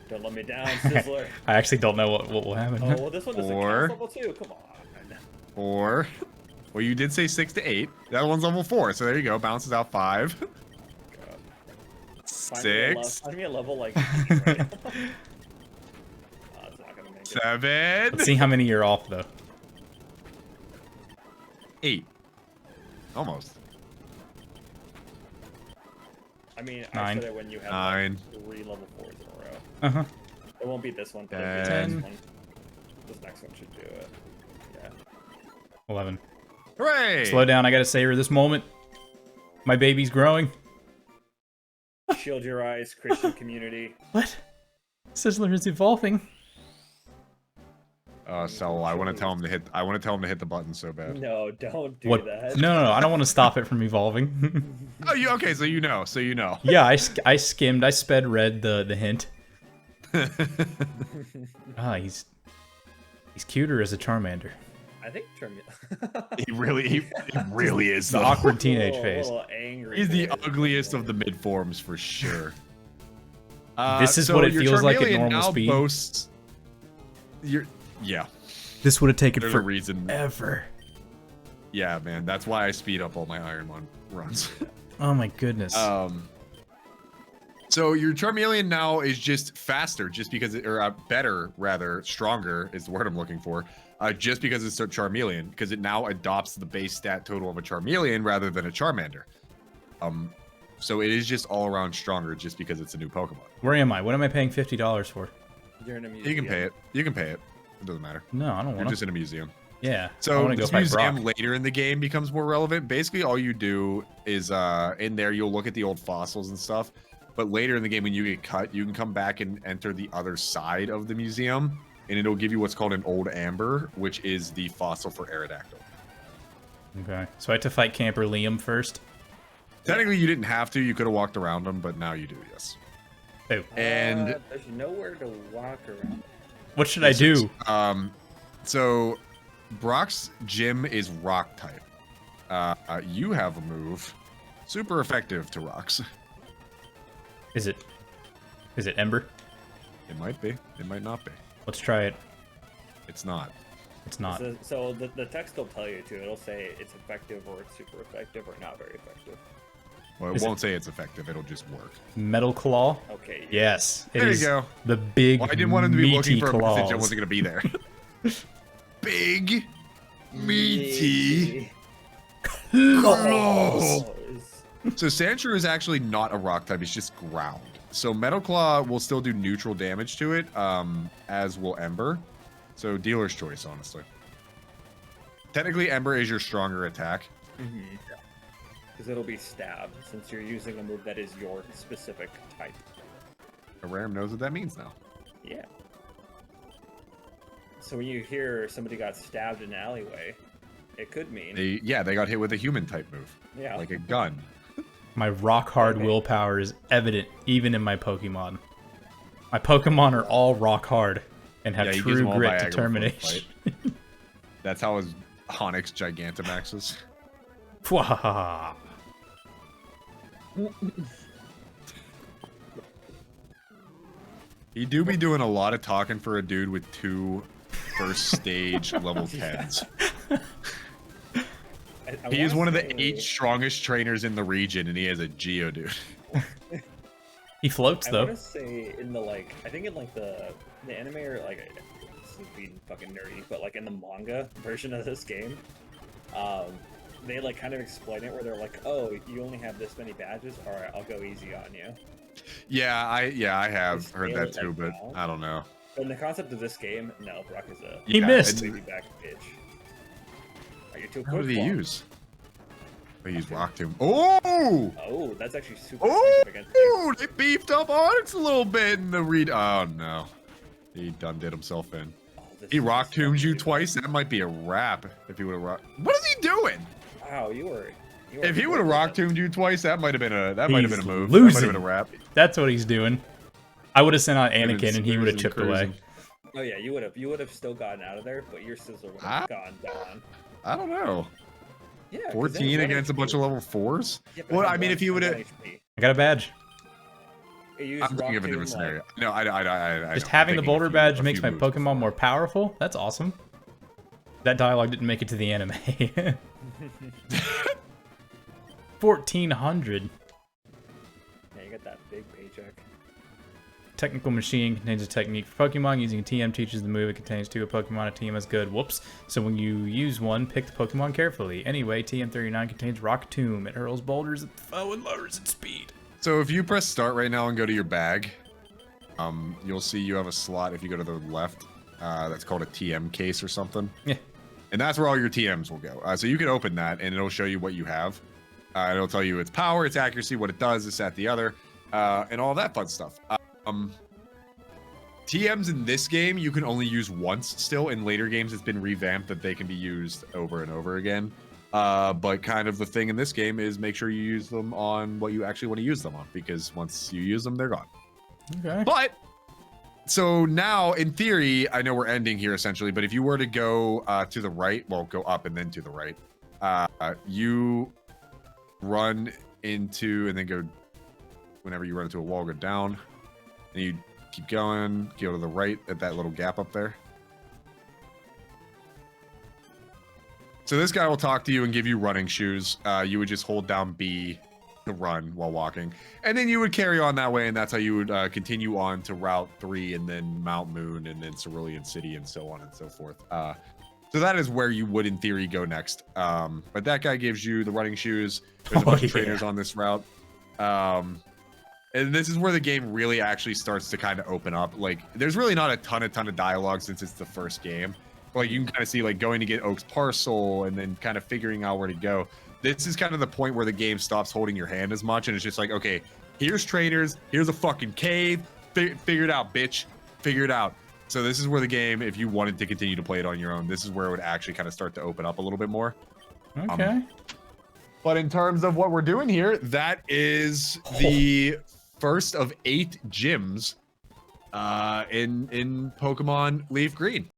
Don't let me down, Sizzler. I actually don't know what will happen. Oh, well, this one doesn't Four. count level 2. Come on. 4. Well, you did say 6 to 8. That one's level 4, so there you go. Bounces out 5. God. 6. Find me a level like. Right? It's not gonna make it. 7. Let's see how many you're off, though. 8. Almost. I mean, I 9. said it when you have 9. like 3 level 4s in a row. Uh-huh. It won't be this one, but it'll be 10. this one. This next one should do it. Yeah. 11. Hooray! Slow down, I gotta savor this moment. My baby's growing. Shield your eyes, Christian community. What? Sizzler is evolving. So I want to tell him to hit. I want to tell him to hit the button so bad. No, don't do What? that. No, I don't want to stop it from evolving. Oh, you okay? So you know. So you know. Yeah, I skimmed. I sped read the hint. Ah, he's cuter as a Charmander. I think Charmander. He really is. The though. awkward teenage phase. little angry. He's the boy. ugliest of the mid forms for sure. This is so what it your feels like at Charmeleon normal now speed. Boasts, yeah. This would have taken There's a reason. forever. Yeah, man. That's why I speed up all my Ironmon runs. Oh my goodness. So your Charmeleon now is just faster, just because or better, rather, stronger is the word I'm looking for. Just because it's a Charmeleon, because it now adopts the base stat total of a Charmeleon rather than a Charmander. So it is just all around stronger, just because it's a new Pokemon. Where am I? What am I paying $50 for? You're in a You can museum. pay it. You can pay it. It doesn't matter. No, I don't You're want just to. in a museum. Yeah. I So want to go this fight Brock. museum later in the game becomes more relevant. Basically, all you do is in there you'll look at the old fossils and stuff. But later in the game, when you get cut, you can come back and enter the other side of the museum, and it'll give you what's called an old amber, which is the fossil for Aerodactyl. Okay. So I have to fight Camper Liam first. Technically, you didn't have to. You could have walked around them, but now you do. Yes. Oh. And There's nowhere to walk around. What should I do? So Brock's gym is rock type. You have a move super effective to rocks. Is it Ember? It might be. It might not be. Let's try it. It's not. It's not. So the text will tell you too. It'll say it's effective or it's super effective or not very effective. Well, it Is it- won't say it's effective. It'll just work. Metal Claw? Okay. Yes. It There you is go. The big Well, I didn't want him to be looking meaty for a claws. message. I wasn't going to be there. Big, meaty claws. So Sandshrew is actually not a rock type. It's just ground. So Metal Claw will still do neutral damage to it, as will Ember. So dealer's choice, honestly. Technically, Ember is your stronger attack. Because it'll be stab since you're using a move that is your specific type. Aram knows what that means now. Yeah. So when you hear somebody got stabbed in an alleyway, It could mean. They got hit with a human type move, Yeah. like a gun. My rock hard Okay. willpower is evident even in my Pokemon. My Pokemon are all rock hard and have Yeah, he gives true them all grit Viagra before the determination. That's how his Onyx Gigantamax is. Fwahaha. He do be doing a lot of talking for a dude with 2 first stage level 10s. I He is wanna one of the say- 8 strongest trainers in the region, and he has a Geodude. He floats I though. want to say in the I think in the anime or this is being fucking nerdy, but like in the manga version of this game, they like kind of explain it where they're like, oh, you only have this many badges. All right, I'll go easy on you. Yeah, I have Just heard scale that it too, like but that. I don't know. But in the concept of this game, no, Brock is a He missed. and- back bitch. Are you too What quick? did he Brock? use? I used Rock Tomb. Oh! Oh, that's actually super Oh! effective against you. They beefed up Onyx a little bit in the read. Oh no. He done did himself in. Oh, this He is Rock Tombed you definitely- twice? That might be a wrap if he would have rock. What is he doing? Wow, you were. If he would have Rock Tombed you twice, that might have been a move. He's That might losing. have been a wrap. That's what he's doing. I would have sent out Been Anakin and he would have cruising, chipped away. cruising. Oh yeah, you would have still gotten out of there, but your sizzle would Ah. have gone down. I don't know. Yeah, 'cause then 14 one against a HP. bunch of level 4s? Yeah, but it Well, had I mean, one- if he one would've- HP. I got a badge. It used I'm thinking Rock of a different Tomb, scenario. No, I Just know. having the I'm thinking boulder a few- badge a makes few my moves Pokemon before. more powerful. That's awesome. That dialogue didn't make it to the anime. 1400. Yeah, you got that big paycheck. Technical machine contains a technique for Pokemon. Using a TM teaches the move. It contains 2 Pokemon. A TM is good. Whoops. So when you use one, pick the Pokemon carefully. Anyway, TM39 contains Rock Tomb. It hurls boulders at the foe and lowers its speed. So if you press start right now and go to your bag, you'll see you have a slot if you go to the left. That's called a TM case or something. Yeah. And that's where all your TMs will go. So you can open that and it'll show you what you have. It'll tell you its power, its accuracy, what it does, this, that, the other, and all that fun stuff. TMs in this game you can only use once still. In later games it's been revamped that they can be used over and over again. But kind of the thing in this game is make sure you use them on what you actually want to use them on, because once you use them, they're gone. Okay. But so now, in theory, I know we're ending here essentially, but if you were to go to the right, well, go up and then to the right, you run into and then go. Whenever you run into a wall, go down, and you keep going, go to the right at that little gap up there. So this guy will talk to you and give you running shoes. You would just hold down B to run while walking, and then you would carry on that way, and that's how you would continue on to Route 3 and then Mount Moon and then Cerulean City and so on and so forth. So that is where you would in theory go next. But that guy gives you the running shoes. There's a bunch of trainers on this route. And this is where the game really actually starts to kind of open up. Like, there's really not a ton of dialogue since it's the first game. But like, you can kind of see like going to get Oak's parcel and then kind of figuring out where to go. This is kind of the point where the game stops holding your hand as much, and it's just like, okay, here's trainers, here's a fucking cave, figure it out, bitch, figure it out. So this is where the game, if you wanted to continue to play it on your own, this is where it would actually kind of start to open up a little bit more. Okay. But in terms of what we're doing here, that is the first of 8 gyms in Pokemon Leaf Green.